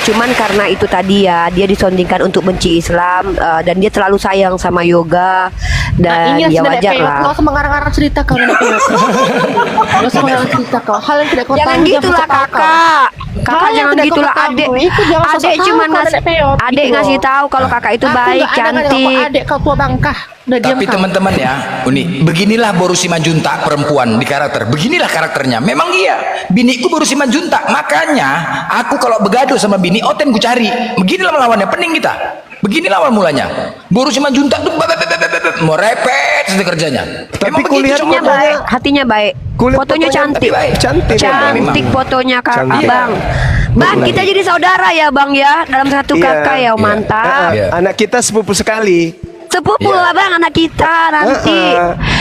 Cuman karena itu tadi ya, dia disondingkan untuk benci Islam dan dia terlalu sayang sama Yoga dan Ini ya nenek wajar peot. lah. Nggak usah mengarang-arang cerita kau nenek peot. Nggak usah mengarang cerita kau. Hal yang tidak kau Jangan tahu, gitulah jangan kau tahu. kakak. Kakak Hal yang jangan tidak kau gitulah tahu, adek. itu jangan sosok Adek tahu cuma kau nenek ngasih, peot, adek gitu ngasih loh. tahu kalau kakak itu Aku baik, nggak ada dengan kau cantik. adek kau tua bangkah. Udah diam Tapi kau. teman-teman ya, Uni, beginilah Borusi Manjunta perempuan di karakter. Beginilah karakternya. Memang iya, biniku Borusi Manjunta. Makanya aku kalau begaduh sama bini, oten ku cari. Beginilah melawannya, pening kita. Beginilah awal mulanya. Borusi Manjunta tuh mau repet saja kerjanya. Tapi Memang begitu kulihat cuma. Hatinya baik, hatinya baik. Kulit Fotonya fotonya cantik. baik. Cantik, Cantik memang. fotonya kakak Cantik. bang. Bang, kita jadi saudara ya bang ya dalam satu Iya, kakak ya, iya. mantap. Iya. Anak kita sepupu sekali. Sepupu Iya. lah bang anak kita nanti.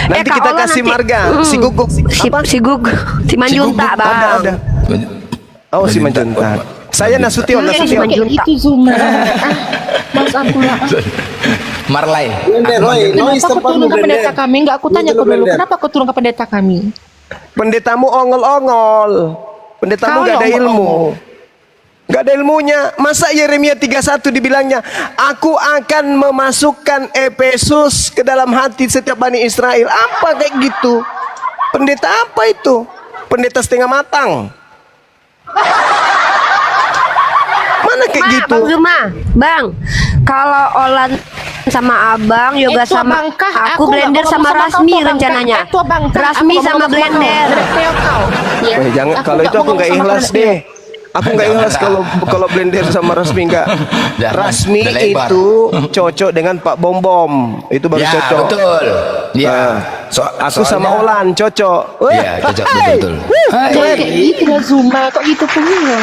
Nanti Kak kita Ola kasih nanti- marga. Mm-mm. Si Guguk. Apa? Si Guguk, si Manjunta Guguk. bang. Ada. Oh, si Manjunta. Saya Nasution. Kayak Manjunta. gitu Zuma. Mas aku lah. Marlai. Blender, Roy, noise Kenapa kau tempatmu turun ke blender. pendeta kami? Enggak, aku tanya Itu kau dulu. blender. Kenapa kau turun ke pendeta kami? Pendetamu ongol-ongol. Pendetamu Kau gak ada yang ilmu. ongol-ongol. Gak ada ilmunya. Masa Yeremia 31 dibilangnya, aku akan memasukkan Efesus ke dalam hati setiap Bani Israel. Apa kayak gitu? Pendeta apa itu? Pendeta setengah matang. Mana kayak gitu? Bang Zuma, bang, kalau Olan sama abang, Yoga Tua sama bangkah, aku nggak blender mau sama ngomong kau, Rasmi tua bangkah. rencananya. Tua bangkah, Rasmi aku nggak sama mau ngomong blender. kau. Nenek peot kau. Ya. Jangan, kalau itu mau aku ngomong nggak sama kau, ikhlas nenek deh. peot. Aku nggak Jangan ikhlas lah. kalau blender sama Rasmi nggak. Jangan, Rasmi udah lebar. itu cocok dengan Pak Bom Bom. Itu baru Ya, cocok. betul. Iya. Nah, aku sama Olan cocok. Wah, Iya, cocok hai. betul. Jangan kayak gitu lah Zuma, kok gitu pula.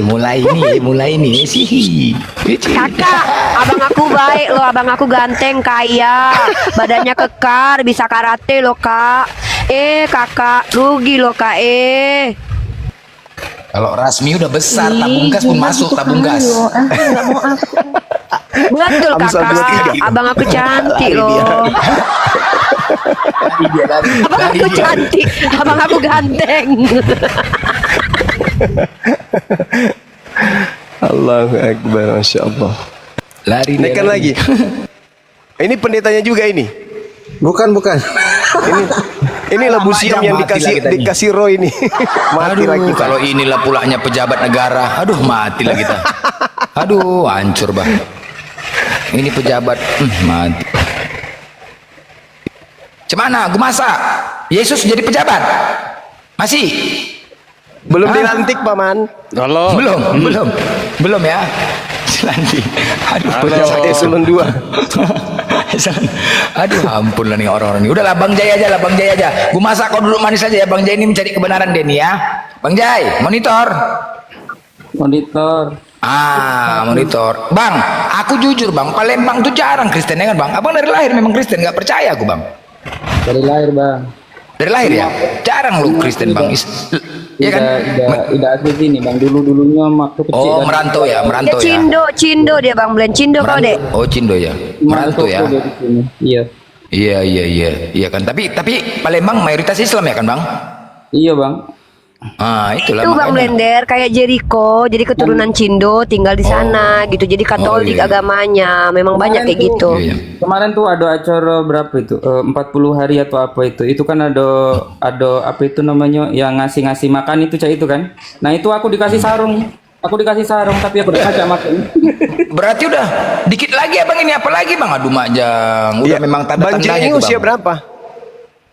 Mulai ini sih. Kakak, abang aku baik loh, abang aku ganteng, kaya, badannya kekar, bisa karate loh kak. Kakak, rugi loh kak. Kalau Rasmi udah besar, Ih, tabung gas pun Zuma masuk gitu tabung gas. pula. Nggak mau aku. Betul Amsal kakak, 23. abang aku cantik loh. Abang aku cantik, abang aku ganteng. Allahu Akbar, Masya Allah. Lari dia, Naikkan lari. lagi. Ini pendetanya juga ini. Bukan. Ini labu Lama siam aja yang mati lah kita ini. dikasih Roy ini. Mati Aduh, lagi. kalau inilah pulanya pejabat negara. Aduh, matilah kita. Aduh, hancur bah. Ini pejabat, mati. Cemana? Gue masak. Yesus jadi pejabat? Masih? Belum dilantik paman. Belum ya. Dilantik. Aduh, Eselon 2. Aduh, ampun lah nih orang-orang ini. Udahlah Bang Jai aja lah, Bang Jai aja. Gue masak, kau duduk manis aja ya. Bang Jai ini mencari kebenaran deh nih ya. Bang Jai, monitor. Monitor. Bang, aku jujur Bang, Palembang tuh jarang Kristen ya kan Bang? Abang dari lahir memang Kristen, nggak percaya aku Bang. Dari lahir bang. Dari lahir ya? Jarang lu Kristen Bang. Iya kan? Tidak asli sini bang. Dulunya waktu kecil. Oh, merantau ya, Dia merantau ya. Cindo dia bang Blen, Cindo kau dek. Oh, Cindo ya. Merantau ya. Iya. Iya kan. Tapi Palembang mayoritas Islam ya kan Bang? Iya bang. Itulah Itu bang makanya. Blender kayak Jericho, jadi keturunan Cindo tinggal di sana gitu. Jadi Katolik iya. agamanya, memang banyak kayak gitu. Iya. Kemarin tuh ada acara berapa itu? 40 hari atau apa itu? Itu kan ada apa itu namanya yang ngasih makan itu cak itu kan? Nah itu aku dikasih sarung. Tapi aku udah kacak makan. Berarti udah dikit lagi abang ini apa lagi bang? Aduh majang. Udah Iya. memang Bang J tanda-tandanya ini tuh, usia Bang. berapa?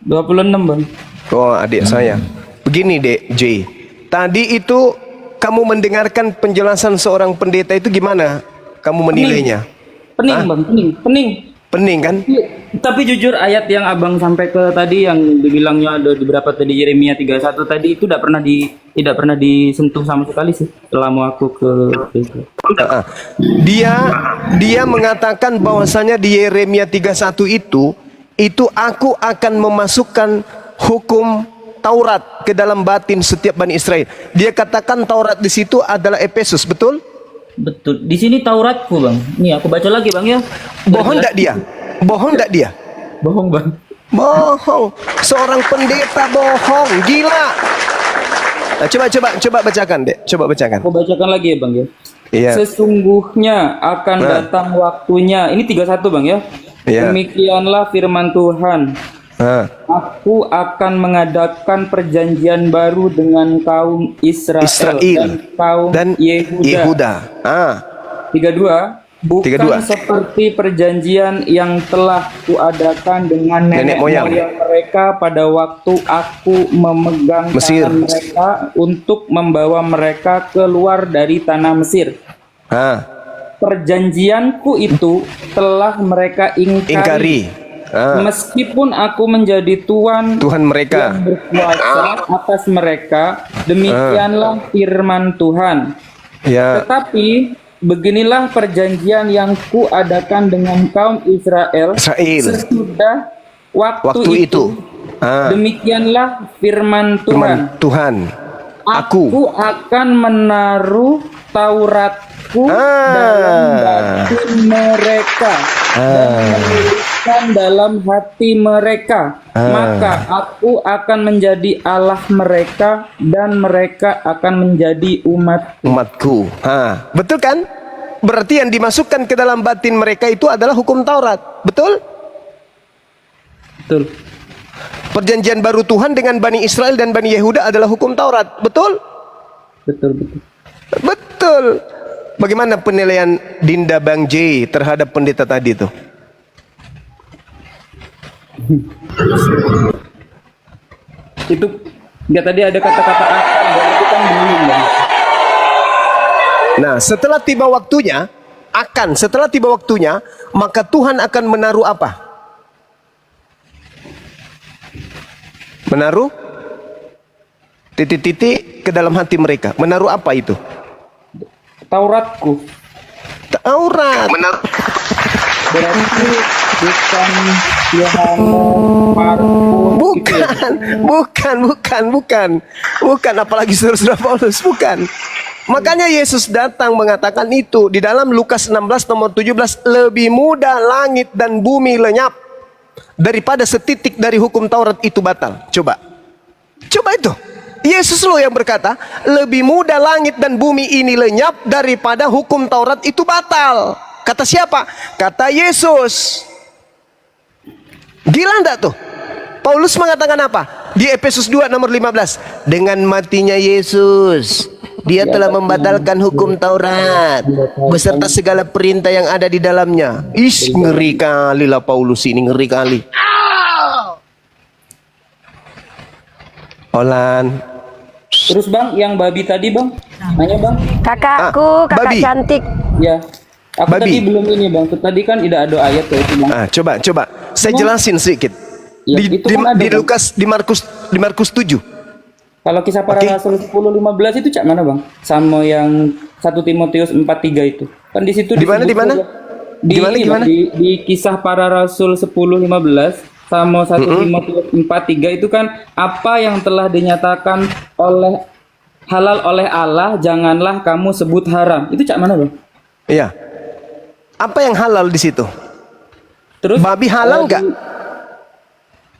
26 bang. Oh, adik saya. Begini dek J. Tadi itu kamu mendengarkan penjelasan seorang pendeta itu gimana? Kamu menilainya? Pening Hah? bang, pening. Pening kan? Tapi jujur ayat yang abang sampai ke tadi yang dibilangnya ada di berapa tadi Yeremia 31 tadi itu tidak pernah disentuh sama sekali sih selama aku ke itu. Dia mengatakan bahwasanya di Yeremia 31 itu aku akan memasukkan hukum Taurat ke dalam batin setiap Bani Israel. Dia katakan Taurat di situ adalah Efesus, betul? Betul. Di sini Tauratku bang. Nih aku baca lagi bang ya. Bohong enggak dia? Bohong enggak dia? Bohong bang. Bohong. Seorang pendeta bohong, gila. Nah, coba bacakan, Dek. Coba bacakan. Aku bacakan lagi ya bang ya. Iya. Sesungguhnya akan Nah. datang waktunya. Ini 31 bang ya. Iya. Demikianlah firman Tuhan. Aku akan mengadakan perjanjian baru dengan kaum Israel, dan kaum Yehuda. 32. Bukan seperti perjanjian yang telah kuadakan dengan nenek moyang mereka pada waktu aku memegang tangan mereka untuk membawa mereka keluar dari tanah Mesir. Perjanjianku itu telah mereka ingkari. Meskipun aku menjadi Tuhan mereka yang berkuasa atas mereka, demikianlah firman Tuhan. Tetapi beginilah perjanjian yang kuadakan dengan kaum Israel sesudah waktu itu. Demikianlah firman Tuhan. Aku akan menaruh Tauratku dalam batin mereka dan menuliskan dalam hati mereka. Maka aku akan menjadi Allah mereka dan mereka akan menjadi umatku. Betul kan? Berarti yang dimasukkan ke dalam batin mereka itu adalah hukum Taurat. Betul? Betul. Perjanjian baru Tuhan dengan Bani Israel dan Bani Yehuda adalah hukum Taurat. Betul? Betul. Bagaimana penilaian Dinda Bang J terhadap pendeta tadi itu? Itu enggak tadi ada kata-kata akan kan belum, Bang. Nah, setelah tiba waktunya, maka Tuhan akan menaruh apa? Menaruh titik-titik ke dalam hati mereka. Menaruh apa itu? Tauratku. Taurat. Berarti bukan Yohanes, Markus, gitu ya? Bukan, apalagi saudara Paulus, bukan. Makanya Yesus datang mengatakan itu di dalam Lukas 16 nomor 17, lebih mudah langit dan bumi lenyap daripada setitik dari hukum Taurat itu batal. Coba itu. Yesus loh yang berkata, lebih mudah langit dan bumi ini lenyap daripada hukum Taurat itu batal. Kata siapa? Kata Yesus. Gila enggak tuh? Paulus mengatakan apa? Di Efesus 2 nomor 15. Dengan matinya Yesus, dia telah membatalkan hukum Taurat beserta segala perintah yang ada di dalamnya. Ngeri kali lah Paulus ini, ngeri kali. Olan. Terus Bang, yang babi tadi Bang, nanya Bang. Kakakku, kakak babi. cantik. Ya, aku Babi. tadi belum ini Bang. Tadi kan tidak ada ayat kayak itu Bang. Coba. Saya jelasin sedikit. Ya, itu kan ada, Di Bang. Lukas, di Markus 7. Kalau kisah para rasul 10:15 itu cak mana Bang? Sama yang 1 Timotius 4:3 itu. Kan di situ Di mana? Bang, di kisah para rasul 10:15 sama 1 Timotius 4:3 itu kan apa yang telah dinyatakan halal oleh Allah janganlah kamu sebut haram. Itu cak mana Bang? Iya. Apa yang halal di situ? Terus Babi halal nggak?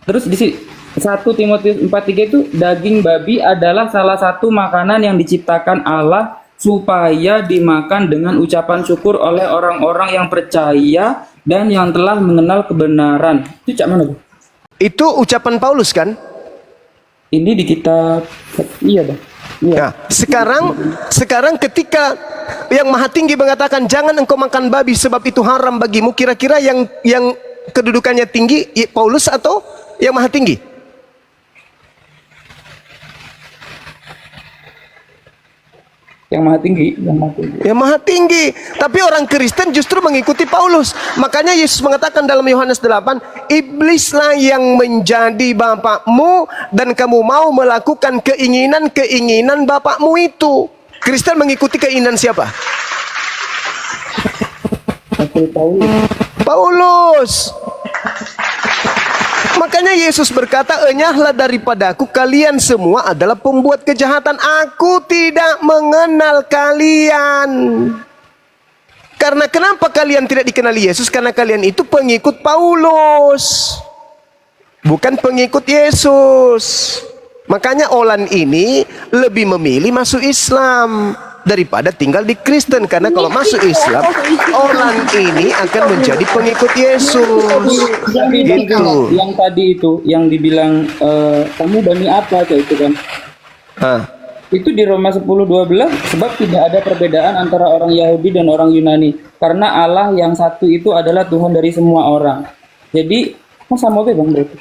Terus di sini 1 Timotius 4:3 itu daging babi adalah salah satu makanan yang diciptakan Allah supaya dimakan dengan ucapan syukur oleh orang-orang yang percaya dan yang telah mengenal kebenaran. Itu cak mana, Bu? Itu ucapan Paulus kan? Ini di kitab, iya Bang. Iya. Nah, sekarang ketika yang Maha Tinggi mengatakan jangan engkau makan babi sebab itu haram bagimu, kira-kira yang kedudukannya tinggi Paulus atau yang Maha Tinggi? Yang Maha Tinggi, Yang Maha Tinggi. Tapi orang Kristen justru mengikuti Paulus. Makanya Yesus mengatakan dalam Yohanes 8, iblislah yang menjadi bapakmu dan kamu mau melakukan keinginan bapakmu itu. Kristen mengikuti keinginan siapa? Paulus. Makanya Yesus berkata, enyahlah daripadaku, kalian semua adalah pembuat kejahatan. Aku tidak mengenal kalian. Karena kenapa kalian tidak dikenali Yesus? Karena kalian itu pengikut Paulus, bukan pengikut Yesus. Makanya Olan ini lebih memilih masuk Islam daripada tinggal di Kristen. Karena kalau masuk Islam, Olan ini akan menjadi pengikut Yesus. Tapi Gitu. yang tadi itu, yang dibilang kamu Bani apa kayak itu kan? Itu di Roma 10:12, sebab tidak ada perbedaan antara orang Yahudi dan orang Yunani, karena Allah yang satu itu adalah Tuhan dari semua orang. Jadi, sama Bang berarti?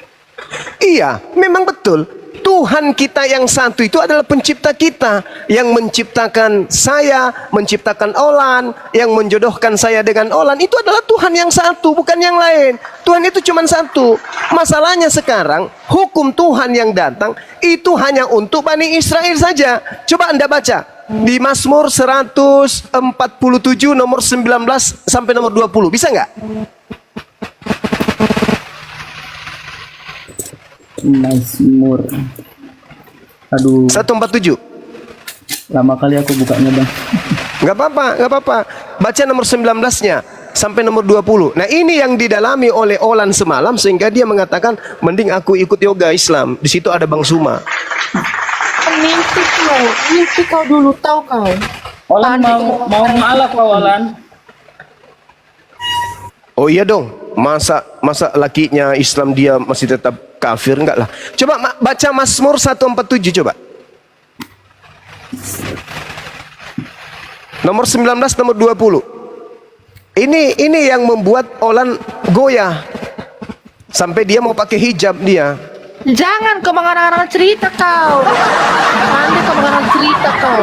Iya, memang betul. Tuhan kita yang satu itu adalah pencipta kita, yang menciptakan saya, menciptakan Olan, yang menjodohkan saya dengan Olan, itu adalah Tuhan yang satu, bukan yang lain. Tuhan itu cuma satu. Masalahnya sekarang, hukum Tuhan yang datang itu hanya untuk Bani Israel saja. Coba Anda baca di Mazmur 147 nomor 19 sampai nomor 20. Bisa nggak? Mazmur. Aduh, 147. lama kali aku bukanya Bang. Nggak apa-apa. Baca nomor 19-nya sampai nomor 20. Nah, ini yang didalami oleh Olan semalam sehingga dia mengatakan mending aku ikut yoga Islam. Di situ ada Bang Suma. Mimpi kau dulu, tahu kau. Olan mau ngalah kau Olan. Oh iya dong. Masa lakinya Islam dia masih tetap kafir? Enggak lah. Coba baca Mazmur 147 coba. Nomor 19 nomor 20. Ini yang membuat Olan goyah. Sampai dia mau pakai hijab dia. Jangan kau mengarang-arang cerita kau. Pandai kau mengarang cerita kau.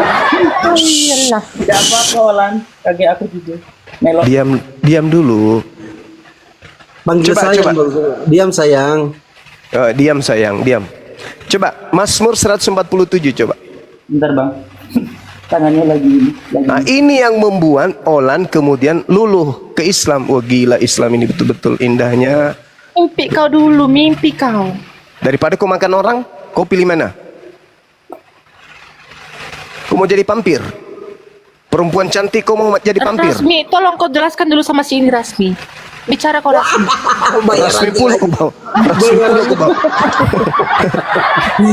Iyalah. Tidak apa-apa Olan, kakek aku juga. Melo. Diam dulu. Panggil Coba, sayang, coba. Bang Zuma. Diam sayang. Diam sayang, diam. Coba Mazmur 147 coba. Bentar bang. Tangannya lagi ini. Nah, ini yang membuat Olan kemudian luluh ke Islam. Wah gila, Islam ini betul-betul indahnya. Mimpi kau dulu, mimpi kau. Daripada kau makan orang, kau pilih mana? Kau mau jadi vampir? Perempuan cantik kau mau jadi vampir? Rasmi, tolong kau jelaskan dulu sama si ini Rasmi. Bicara kau Rasmi. Rasmi pula kau bawa. Rasmi pula kau bawa.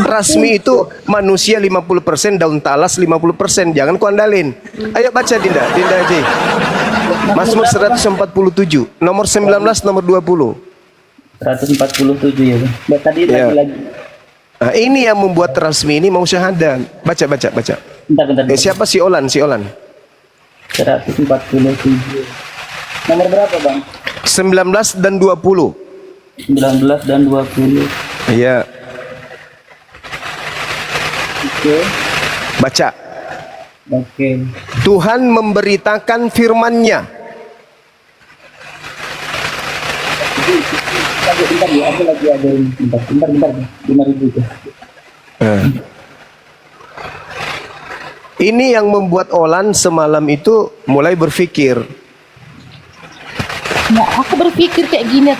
Rasmi itu manusia 50%, daun talas 50%. Jangan kau andalin. Ayo baca Dinda aja. Mazmur 147, nomor 19, nomor 20. 147 ya bang. Tadi Ya. lagi. Nah, ini yang membuat Rasmi ini mau syahadat. Baca. Bentar. Siapa si Olan? 147. Nomor berapa bang? 19 dan 20. 19 dan 20. Iya, Oke. baca. Oke. Tuhan memberitakan firman-Nya. Bentar ya, aku lagi ada ini. Bentar. 5.000 itu. Ini yang membuat Olan semalam itu mulai berpikir. Nah, aku berpikir kayak gini,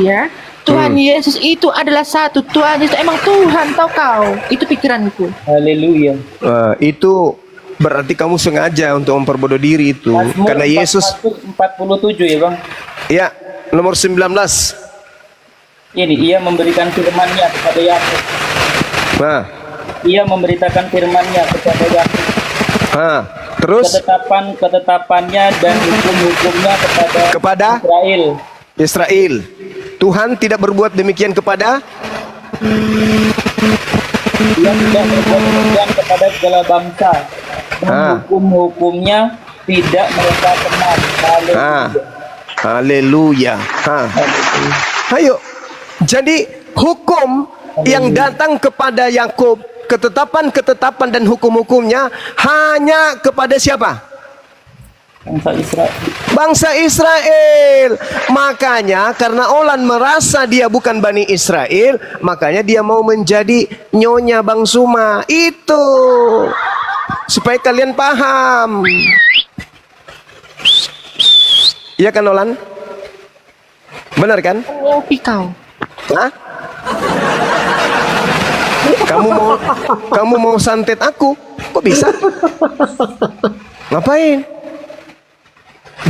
ya. Tuhan Yesus itu adalah satu. Tuhan Yesus emang Tuhan, tau kau. Itu pikiranku. Haleluya. Itu berarti kamu sengaja untuk memperbodoh diri itu. Mazmur Karena Yesus, 47 ya bang. ya, nomor 19. Ini ia memberikan firman-Nya kepada Yakub. Nah, Ia memberitakan firman-Nya kepada Yakub. terus Ketetapannya dan hukum-hukumnya kepada Israel. Tuhan tidak berbuat demikian kepada Ia tidak berbuat demikian kepada segala bangsa. Dan hukum-hukumnya tidak mereka kenal. Haleluya. Ayo. Jadi hukum yang datang kepada Yakub, ketetapan-ketetapan dan hukum-hukumnya hanya kepada siapa? Bangsa Israel. Bangsa Israel. Makanya karena Olan merasa dia bukan Bani Israel, makanya dia mau menjadi nyonya Bang Suma. Itu supaya kalian paham. Iya kan Olan? Benar kan? Mimpi kau. Hah? Kamu mau santet aku? Kok bisa? Ngapain?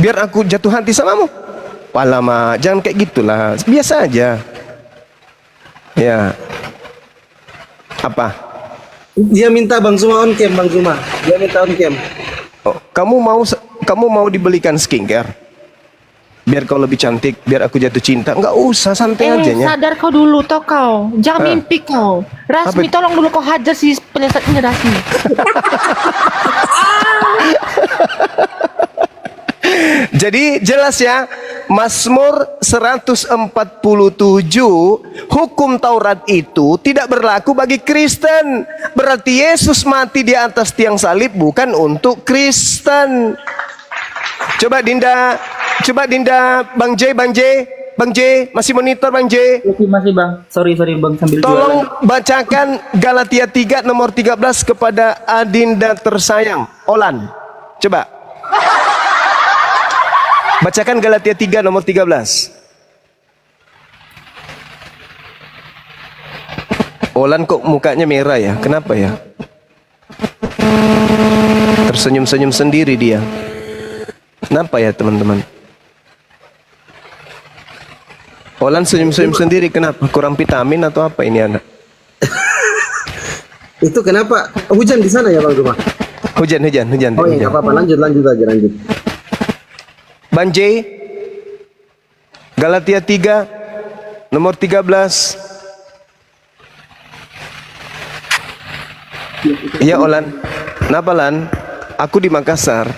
Biar aku jatuh hati samamu? Lama, jangan kayak gitulah. Biasa aja. Ya. Apa? Dia minta Bang Zuma on cam, Bang Zuma. Dia minta on cam. Oh, kamu mau dibelikan skincare? Biar kau lebih cantik, biar aku jatuh cinta. Enggak usah, santai aja nya. Sadar kau dulu, toh kau. Jangan mimpi kau. Rasmi, tolong dulu kau hajar si penyesat ini Rasmi. Jadi jelas ya, Mazmur 147, hukum Taurat itu tidak berlaku bagi Kristen. Berarti Yesus mati di atas tiang salib bukan untuk Kristen. Coba Dinda, Bang J, masih monitor Bang J? Masih bang. Sorry bang, sambil Tolong bacakan Galatia 3 nomor 13 kepada Adinda tersayang, Olan. Coba. Bacakan Galatia 3 nomor 13. Olan kok mukanya merah ya? Kenapa ya? Tersenyum-senyum sendiri dia. Kenapa ya teman-teman? Olan senyum-senyum sendiri kenapa? Kurang vitamin atau apa ini anak? Itu kenapa? Hujan di sana ya Bang Zuma? Hujan. Oh iya, nggak apa-apa. Lanjut aja. Bang J, Galatia 3 nomor 13. Iya Olan. Kenapa Lan? Aku di Makassar.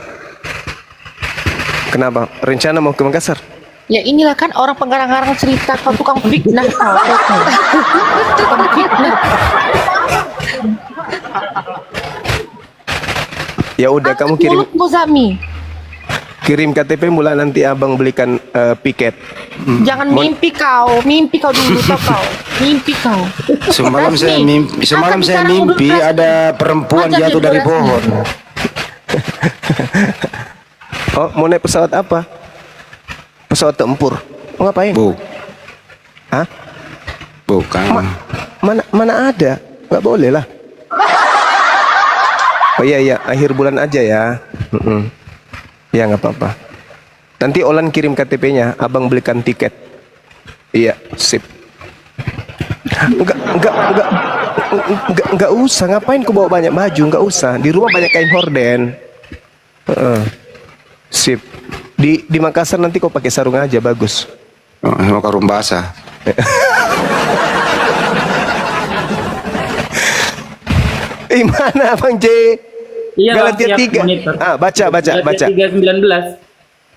Kenapa? Rencana mau ke Makassar? Ya inilah kan orang pengarang-arang cerita kau tukang fitnah kau. Tukang fitnah. Ya udah kamu kirim Mulutmu Zami. KTP mula nanti abang belikan piket. Jangan mimpi kau dulu tau kau. Mimpi kau. Semalam saya mimpi ada perempuan jatuh dari pohon. Oh, mau naik pesawat apa? Pesawat tempur. Mau ngapain? Hah? Bukan. Mana ada? Nggak boleh lah. Oh iya, akhir bulan aja ya. Ya nggak apa-apa. Nanti Olan kirim KTP-nya, abang belikan tiket. Iya, sip. Enggak usah. Ngapain ku bawa banyak baju? Enggak usah. Di rumah banyak kain horden. Sip. Di Makassar nanti kau pakai sarung aja, bagus. Mau karung basah. Mana Bang J? Iya, Galatia 3. Baca. Galatia 3:19.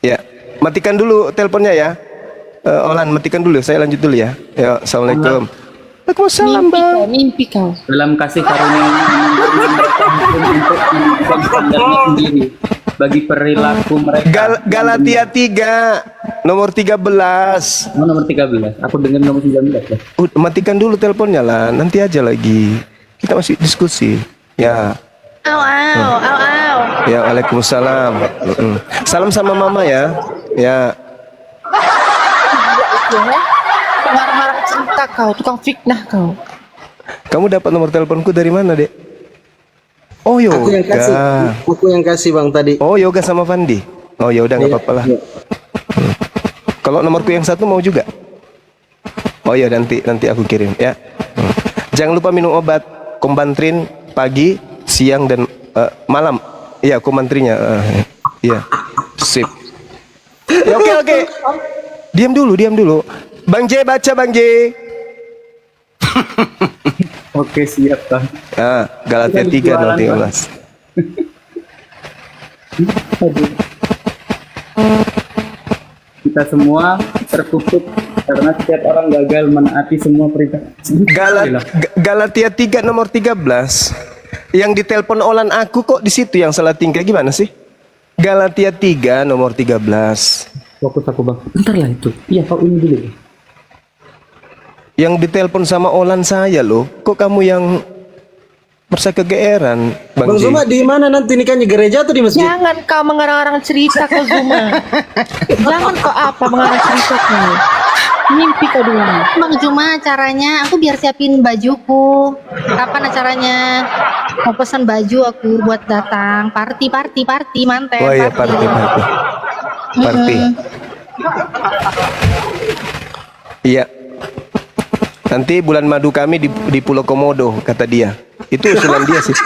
Ya, matikan dulu teleponnya ya. Olan, matikan dulu. Saya lanjut dulu ya. Ya, assalamualaikum. Waalaikumsalam. Mimpi kau. Dalam kasih karunia untuk menentukan standarnya sendiri bagi perilaku mereka. Galatia 3 nomor 13. Oh, nomor 13. Aku dengar nomor 19 ya. Matikan dulu teleponnya lah. Nanti aja lagi. Kita masih diskusi. Ya. Ya, waalaikumsalam. Salam sama mama ya. Ya. Pengarang-arang cerita kau, tukang fitnah kau. Kamu dapat nomor teleponku dari mana, Dek? Oh, Yoga. Aku yang kasih Bang tadi. Oh, Yoga sama Fandi. Oh, ya udah nggak apa-apa lah. Kalau nomorku yang satu mau juga? Oh ya, nanti aku kirim ya. Jangan lupa minum obat Kombantrin pagi, siang dan malam. Iya, Kombantrinya. Iya. Sip. Ya, oke. Diam dulu. Bang J baca Bang J. Oke, siap Bang. Galatia 3 nomor 13. Kita semua terkutuk karena setiap orang gagal menaati semua perintah. Galatia 3 nomor 13. Yang ditelepon Olan aku kok di situ yang salah tingkah gimana sih? Galatia 3 nomor 13. Fokus aku Bang. Bentar lah itu. Iya, kau ini dulu. Yang ditelepon sama Olan saya loh. Kok kamu yang merasa kegeeran, Bang Zuma di mana nanti nikahnya, gereja atau di masjid? Jangan kau mengarang-arang cerita kau Zuma. Jangan kau mengarang cerita kau. Mimpi kau dulu. Bang Zuma, acaranya aku biar siapin bajuku. Kapan acaranya? Mau pesan baju aku buat datang. Party manten. Oh iya, party. Iya. Nanti bulan madu kami di Pulau Komodo, kata dia. Itu usulan dia sih.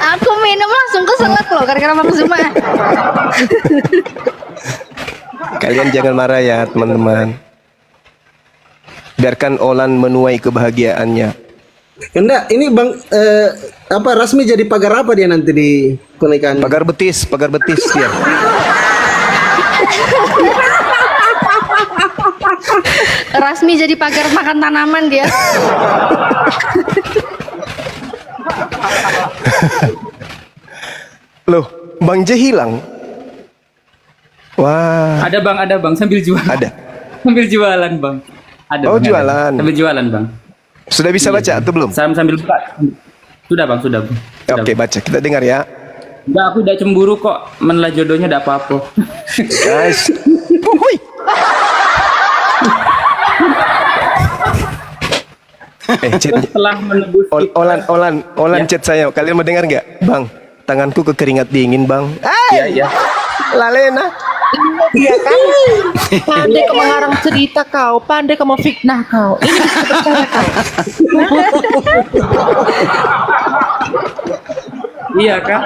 Aku minum langsung keselak loh gara-gara Bang Zuma. Kalian jangan marah ya teman-teman. Biarkan Olan menuai kebahagiaannya. Enggak, ini Bang Rasmi jadi pagar apa dia nanti di pernikahan? Pagar betis dia. Rasmi jadi pagar makan tanaman dia. Loh, Bang J hilang. Wah. Ada bang sambil jualan. Ada. Sambil jualan Bang. Ada. Oh, Bang, jualan. Sambil jualan Bang. Sudah bisa baca atau belum? Sambil buka. Sudah Bang, sudah. Oke, baca. Kita dengar ya. Enggak, aku udah cemburu kok. Menela jodohnya udah apa-apa. Guys. Hui. Chat. Setelah menebus Olan chat saya. Kalian mau dengar nggak? Bang, tanganku kekeringat dingin, Bang. Iya. Lalena. Iya kan? Pandai kau mengarang cerita kau, pandai kau memfitnah kau. Ini bisa percaya kau. Iya kan?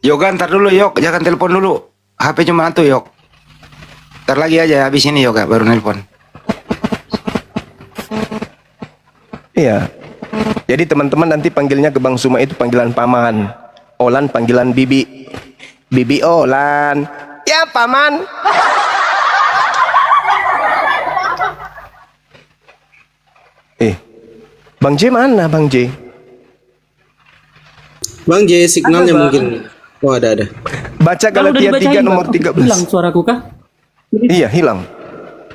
Yoga, ntar dulu Yok, jangan telepon dulu. HP cuma satu Yok. Ntar lagi aja habis ini Yoga baru nelpon. Iya. Jadi teman-teman nanti panggilnya ke Bang Suma itu panggilan paman, Olan panggilan bibi, bibi Olan. Ya paman. Bang J mana Bang J? Bang J signalnya mungkin. Oh ada. Baca Galatia 3 nomor 13. Hilang suaraku kah? Iya hilang.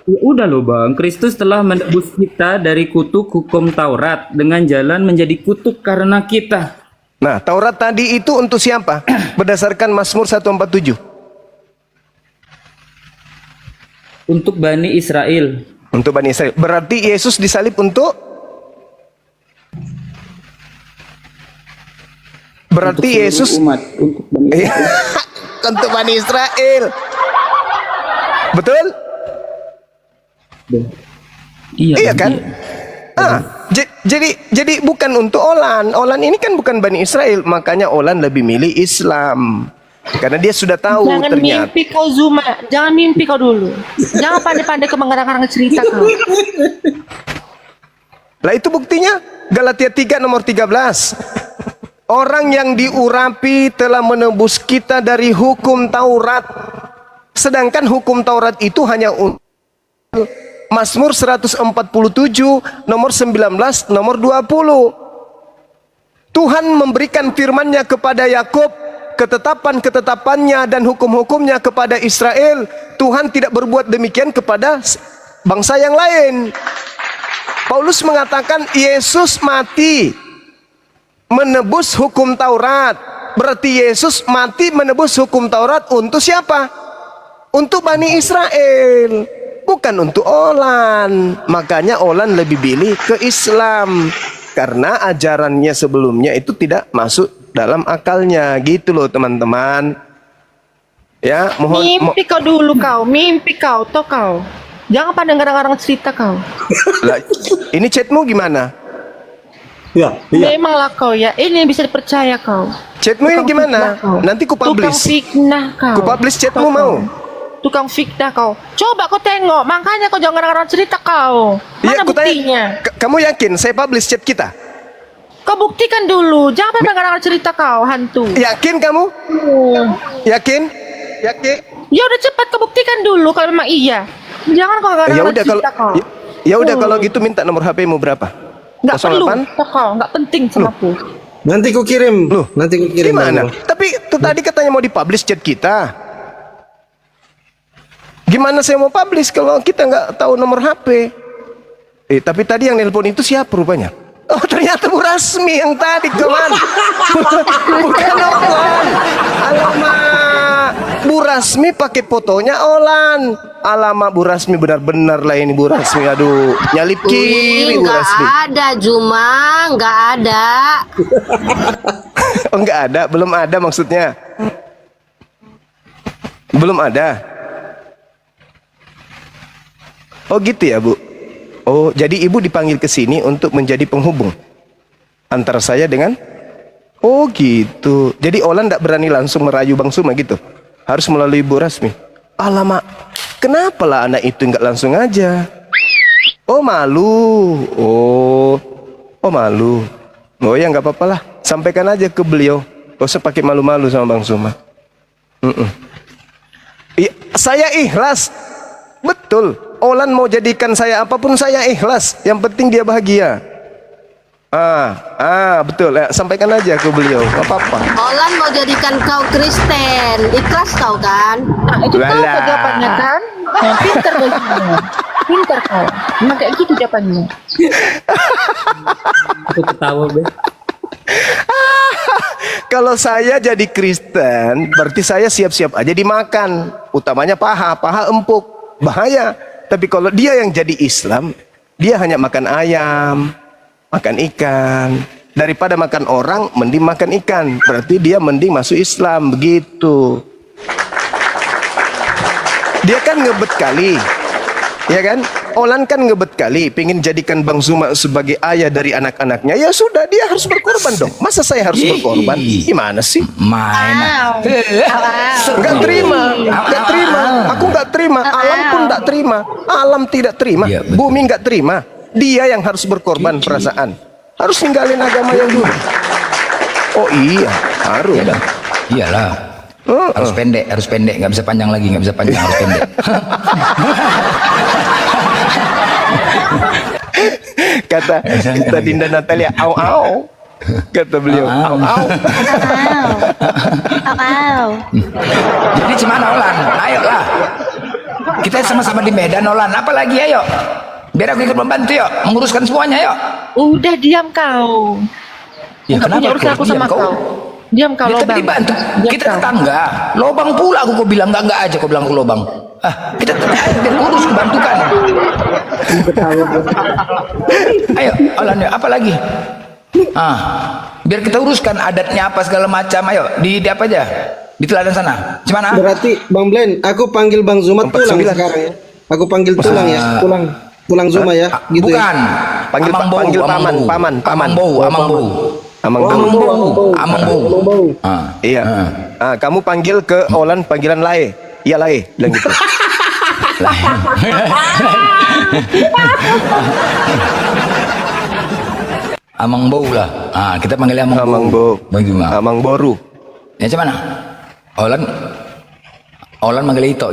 Ya udah loh Bang, Kristus telah menebus kita dari kutuk hukum Taurat dengan jalan menjadi kutuk karena kita. Nah, Taurat tadi itu untuk siapa? Berdasarkan Mazmur 147. Untuk Bani Israel. Untuk Bani Israel. Berarti Yesus disalib untuk? Berarti untuk Yesus umat, untuk Bani Israel. untuk Bani Israel. Betul? Iya kan? Jadi bukan untuk Olan. Olan ini kan bukan Bani Israel, makanya Olan lebih milih Islam. Karena dia sudah tahu Jangan ternyata. mimpi kau Zuma, jangan mimpi kau dulu. Jangan pandai-pandai ke mengarang-arang cerita kau. Lah itu buktinya Galatia 3 nomor 13. Orang yang diurapi telah menebus kita dari hukum Taurat. Sedangkan hukum Taurat itu hanya Mazmur 147 nomor 19 nomor 20. Tuhan memberikan firman-Nya kepada Yakub, ketetapan-ketetapannya dan hukum-hukumnya kepada Israel. Tuhan tidak berbuat demikian kepada bangsa yang lain. Paulus mengatakan Yesus mati menebus hukum Taurat. Berarti Yesus mati menebus hukum Taurat untuk siapa? Untuk Bani Israel, bukan untuk Olan. Makanya Olan lebih pilih ke Islam karena ajarannya sebelumnya itu tidak masuk dalam akalnya, gitu loh teman-teman. Ya, mohon mimpi kau dulu kau, mimpi kau, toh kau. Jangan pada ngarang-ngarang cerita kau. Lah, ini chatmu gimana? Ya, Memanglah kau ya, ini bisa dipercaya kau. Chatmu ini gimana? Nanti ku Tukang publish. fitnah kau. Ku publish chatmu mau? Tukang fitnah kau. Coba kau tengok, makanya kau jangan ngarang-ngarang cerita kau. Mana Iya, buktinya? Kamu yakin saya publish chat kita? Kau buktikan dulu, jangan pada ngarang-ngarang cerita kau, hantu. Yakin kamu? Yakin? Yakin? Ya udah cepat kau buktikan dulu kalau memang iya. Jangan kau Ya ngarang-ngarang udah kalau cerita kau. ya udah kalau gitu minta nomor HP-mu berapa? Nggak perlu, 08? toh kau, nggak penting sama aku. Nanti ku kirim. Loh, Nanti ku kirim. gimana? Tapi itu tadi katanya mau dipublish chat kita. Gimana saya mau publish kalau kita nggak tahu nomor HP? Tapi tadi yang nelpon itu siapa rupanya? Oh ternyata Bu Rasmi yang tadi kawan. Bukan Olan. Alamak, Bu Rasmi pakai fotonya Olan. Alamak, Bu Rasmi benar-benar lah ini Bu Rasmi. Aduh, nyalip kiri Bu Rasmi. Nggak ada Juma, nggak ada. Oh nggak ada, belum ada maksudnya. Belum ada. Oh gitu ya Bu. Oh jadi Ibu dipanggil ke sini untuk menjadi penghubung antara saya dengan. Oh gitu. Jadi Olan nggak berani langsung merayu Bang Suma gitu. Harus melalui Bu Rasmi. Alamak, kenapa lah anak itu nggak langsung aja? Oh malu. Oh malu. Oh ya nggak apa-apa lah. Sampaikan aja ke beliau. Gak usah pakai malu-malu sama Bang Suma. Ya, saya ikhlas. Betul. Olan mau jadikan saya apapun saya ikhlas. Yang penting dia bahagia. Betul. Ya, sampaikan aja ke beliau. Gak apa-apa. Olan mau jadikan kau Kristen, ikhlas kau kan? Nah, itu kau jawabannya kan? Nah, pinter kau Zuma. Pinter kau. Emang kayak gitu jawabannya. Aku ketawa be. Kalau saya jadi Kristen, berarti saya siap-siap aja dimakan. Utamanya paha empuk. Bahaya. Tapi kalau dia yang jadi Islam, dia hanya makan ayam, makan ikan. Daripada makan orang, mending makan ikan. Berarti dia mending masuk Islam, begitu. Dia kan ngebet kali, ya kan? Olan kan ngebet kali, pengen jadikan Bang Zuma sebagai ayah dari anak-anaknya. Ya sudah, dia harus berkorban dong. Masa saya harus berkorban? Gimana sih? Main. Nggak terima, nggak terima. Aku nggak terima. Alam pun nggak terima. Alam tidak terima. Iya, betul. Bumi nggak terima. Dia yang harus berkorban perasaan. Harus ninggalin agama yang dulu. Oh iya, harus. Iya dong. Iyalah. Harus pendek, nggak bisa panjang lagi, nggak bisa panjang, harus pendek. kata Dinda Natalia, au au. Kata beliau, au au. Jadi gimana Olan? Ayolah. Kita sama-sama di Medan Olan. Apalagi ayo. Biar aku ikut membantu yuk, menguruskan semuanya yuk. Udah diam kau. Ya, Nggak punya urusan aku sama kau. Diam kau Ya, lobang. tapi dibantu. Kita tetangga. Lobang pula aku bilang enggak aja kau bilang aku lobang. Kita biar urus kebantukan. Ayo, Olan yuk. Apa lagi? Biar kita uruskan adatnya apa segala macam. Ayo, di apa aja? Di teladan sana. Gimana? Berarti Bang Blen, aku panggil Bang Zuma tulang sekarang ya. Aku panggil tulang ya, tulang Zuma ya, gitu bukan. ya. Panggil paman. Amang bau. Iya. Kamu panggil ke Olan panggilan Lae. Iya Lae, bilang gitu. Amang bau lah. Kita panggilnya Amang bau. Bagaimana? Amang boru. Ya cuman Olan manggil Ito.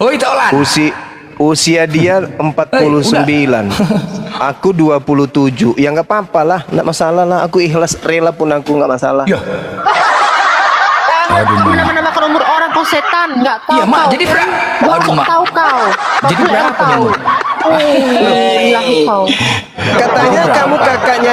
Oh Ito Olan. Usia dia 49. Aku 27. Ya nggak apa-apa lah, nggak masalah lah. Aku ikhlas, rela pun aku nggak masalah. Menamakan umur orang kau setan, nggak tahu. Iya mak, jadi berapa? Aduh mak. Tahu kau. Jadi berapa umur? Kau. Katanya kamu kakaknya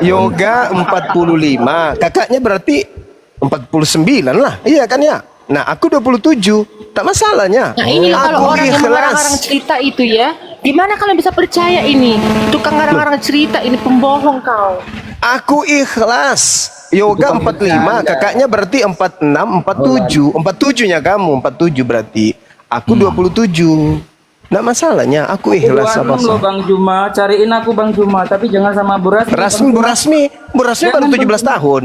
Yoga 45. Kakaknya berarti 49 lah. Iya kan ya? Nah, aku 27. Tak masalahnya. Nah, inilah kalau orang yang mengarang-arang cerita itu ya. Gimana kalian bisa percaya ini? Tukang ngarang-arang cerita ini pembohong kau. Aku ikhlas. Yoga 45, kakaknya berarti 46, 47. 47-nya kamu, 47 berarti. Aku 27. Nggak masalahnya, aku ikhlas sama lo Bang Juma, cariin aku Bang Juma, tapi jangan sama Bu Rasmi. Bu Rasmi baru 17 tahun.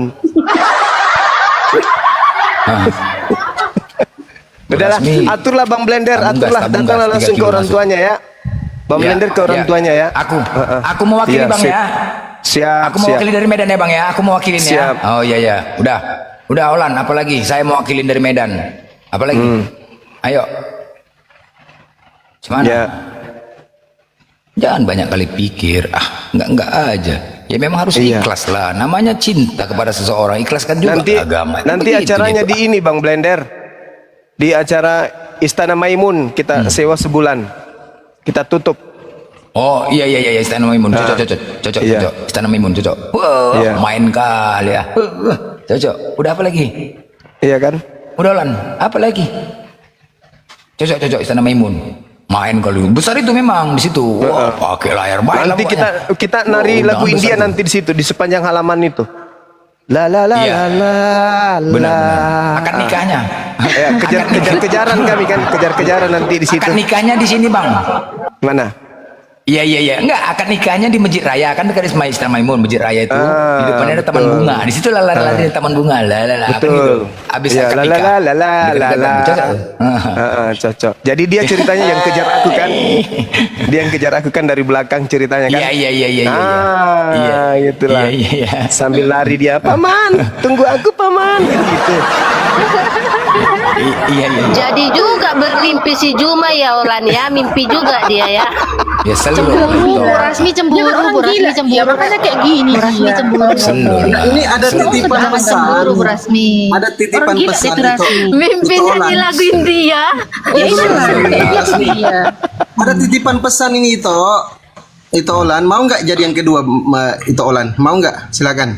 Udahlah, aturlah Bang Blender, aturlah, datanglah langsung ke orang tuanya ya. Bang Blender ke orang tuanya ya. Aku mewakili Bang ya. Siap. Aku mewakili dari Medan ya Bang ya. Aku mewakilin ya. Oh iya. Udah Olan, apalagi saya mewakilin dari Medan. Apalagi? Ayo. Gimana? Ya. Jangan banyak kali pikir. Enggak aja. Ya memang harus ikhlas lah. Namanya cinta kepada seseorang. Ikhlaskan juga ke agama. Nanti acaranya di ini Bang Blender. Di acara Istana Maimun kita sewa sebulan. Kita tutup. Oh iya Istana Maimun. Cocok. Istana Maimun cocok. Main kali ya. Cocok. Udah apa lagi? Iya kan? Udah Lan. Apa lagi? Cocok Istana Maimun. Main kali besar itu memang di situ. Pakai layar main. Nanti kita nari lagu India nanti di situ di sepanjang halaman itu. La. Benar. Akad nikahnya. Ya, kejar-kejaran kami kan, kejar-kejaran nanti di situ. Akad nikahnya di sini Bang. Mana? Iya. Enggak, akad nikahnya di Masjid Raya kan dekat Istana Maimun, Masjid Raya itu. Di depannya ada taman bunga. Di situ lari-lari taman bunga. Betul. Habis akad nikah. Cocok. Jadi dia ceritanya yang kejar aku kan. Dia yang kejar aku kan dari belakang ceritanya kan. Iya. Gitulah. Iya. Sambil lari dia, "Paman, tunggu aku, Paman." Gitu. Iya. Jadi juga bermimpi si Juma ya Olan ya, mimpi juga dia ya. Ya selalu. Bu Rasmi cemburu, Bu Rasmi cemburu. Ya makanya kayak gini. Bu Rasmi cemburu. Nah, ini ada titipan pesan. Cemburu Bu Rasmi. Ada titipan pesan itu. Mimpi nyanyi lagu India. Ya iya. Ada titipan pesan ini itu Olan, mau nggak jadi yang kedua itu Olan? Mau nggak? Silakan.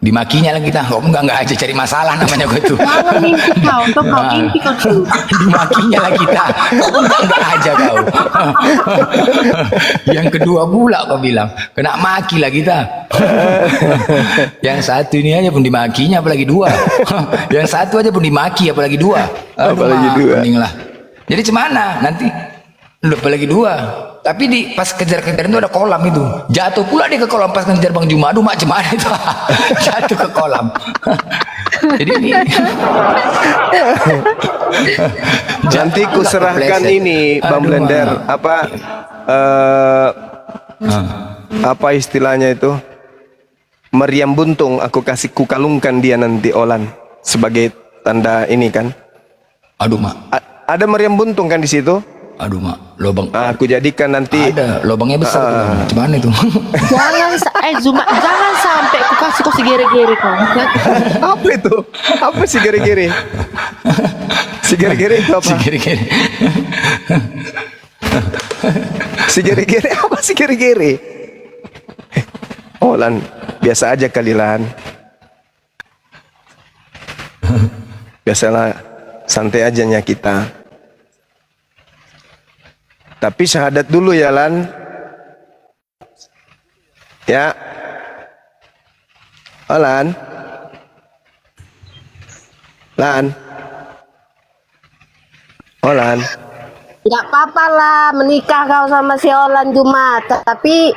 Dimakinya lagi kita. Kok enggak aja cari masalah namanya gue tuh. Jangan mimpi kau mimpi kau tuh. Dimakinya lagi kita. Enggak aja kau. Yang kedua pula kau bilang. Kena maki lah kita. Yang satu ini aja pun dimakinya apalagi dua. Yang satu aja pun dimaki apalagi dua. Apalagi dua. Mending lah. Jadi cemana nanti? Lu apalagi dua. Tapi pas kejar-kejar itu ada kolam itu. Jatuh pula dia ke kolam pas ngejar Bang Juma. Aduh mak cemana itu. Jatuh ke kolam. Jadi ini Nanti ku serahkan ini Bang Aduh, Blender apa istilahnya itu, meriam buntung, aku kasih ku kalungkan dia nanti Olan sebagai tanda ini kan. Aduh mak, ada meriam buntung kan di situ. aduh mak, lubang. Aku jadikan nanti Ada lubangnya besar. Gimana itu? Zuma, jangan sampai ku kasih kau segere-gere kau. Apa itu? Apa si gere-gere? Si gere-gere itu apa? Kiri-kiri. Si gere-gere apa si gere-gere? Oh Lan, biasa aja kali Lan. Biasalah, santai ajanya kita. Tapi syahadat dulu ya Lan. Ya. Oh Lan. Lan. Oh Lan. Nggak apa-apa lah menikah kau sama si Olan Jumat, tapi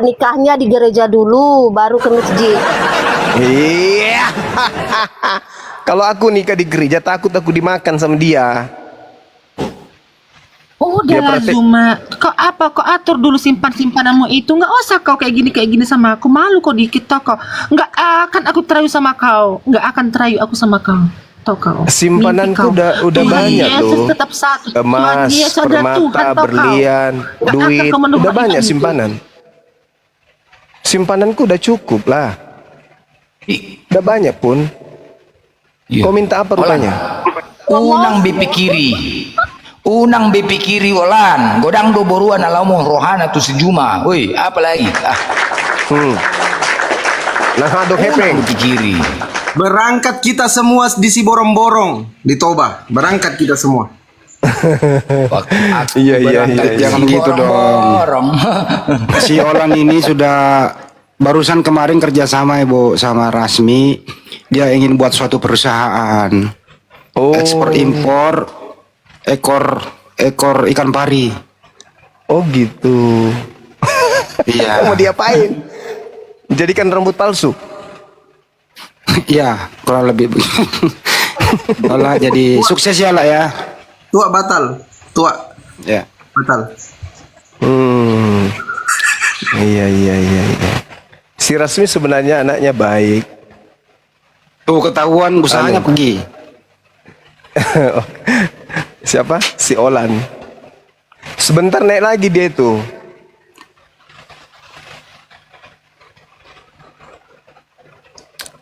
nikahnya di gereja dulu, baru ke masjid. Iya. Kalau aku nikah di gereja takut aku dimakan sama dia. Oh, Dia udahlah praktek- Zuma. Kau atur dulu simpananmu itu. Nggak usah kau kayak gini sama aku. Malu kau dikit toh kau. Nggak akan aku terayu sama kau. Nggak akan terayu aku sama kau. Toh kau. Simpananku Mimpi kau. udah Tuhan banyak Yesus loh. tetap satu. Tuhan Emas, Yesus adalah Tuhan, permata, toh kau. berlian, Nggak akan duit, kau menubah udah banyak itu. simpanan. Simpananku udah cukup lah. Udah banyak pun. Iya. Kau minta apa rupanya? Unang BP kiri. Unang BP kiri Olan. Godang do boruan alamu rohana tu sejuma. Woi, apa lagi? Nah, aduk hepeng. BP kiri. Berangkat kita semua di si borong-borong di Toba. Berangkat kita semua. Iya. Jangan begitu dong. Borong. Si Olan ini sudah barusan kemarin kerjasama Ibu sama Rasmi. Dia ingin buat suatu perusahaan ekspor impor ekor ikan pari. Oh gitu. Iya. Mau diapain? Jadikan rambut palsu. Iya, kurang lebih. Malah jadi sukses ya lah ya. Tua batal. Tua. Ya. Batal. Iya. Si Rasmi sebenarnya anaknya baik. Tuh ketahuan usahanya pergi. Siapa? Si Olan. Sebentar naik lagi dia itu.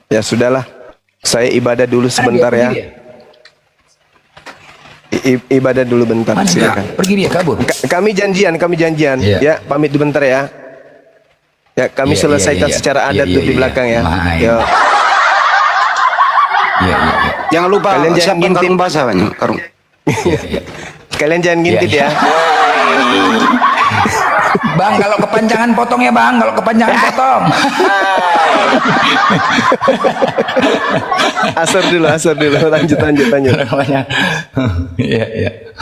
Ya sudahlah. Saya ibadah dulu sebentar ya. Ibadah dulu bentar, Mana dia? silakan. Pergi dia kabur. Kami janjian. Iya. Ya, pamit dulu bentar ya. Ya, kami Iya, selesaikan iya. secara adat Iya, tuh di iya. belakang ya. Main. Yo. Iya. Jangan lupa Kalian jangan siapkan ngintip. karung basah banyak karung. Iya. Kalian jangan ngintip Iya. ya. Bang, kalau kepanjangan potong ya bang. Kalau kepanjangan potong. Asar dulu. Lanjut. Iya.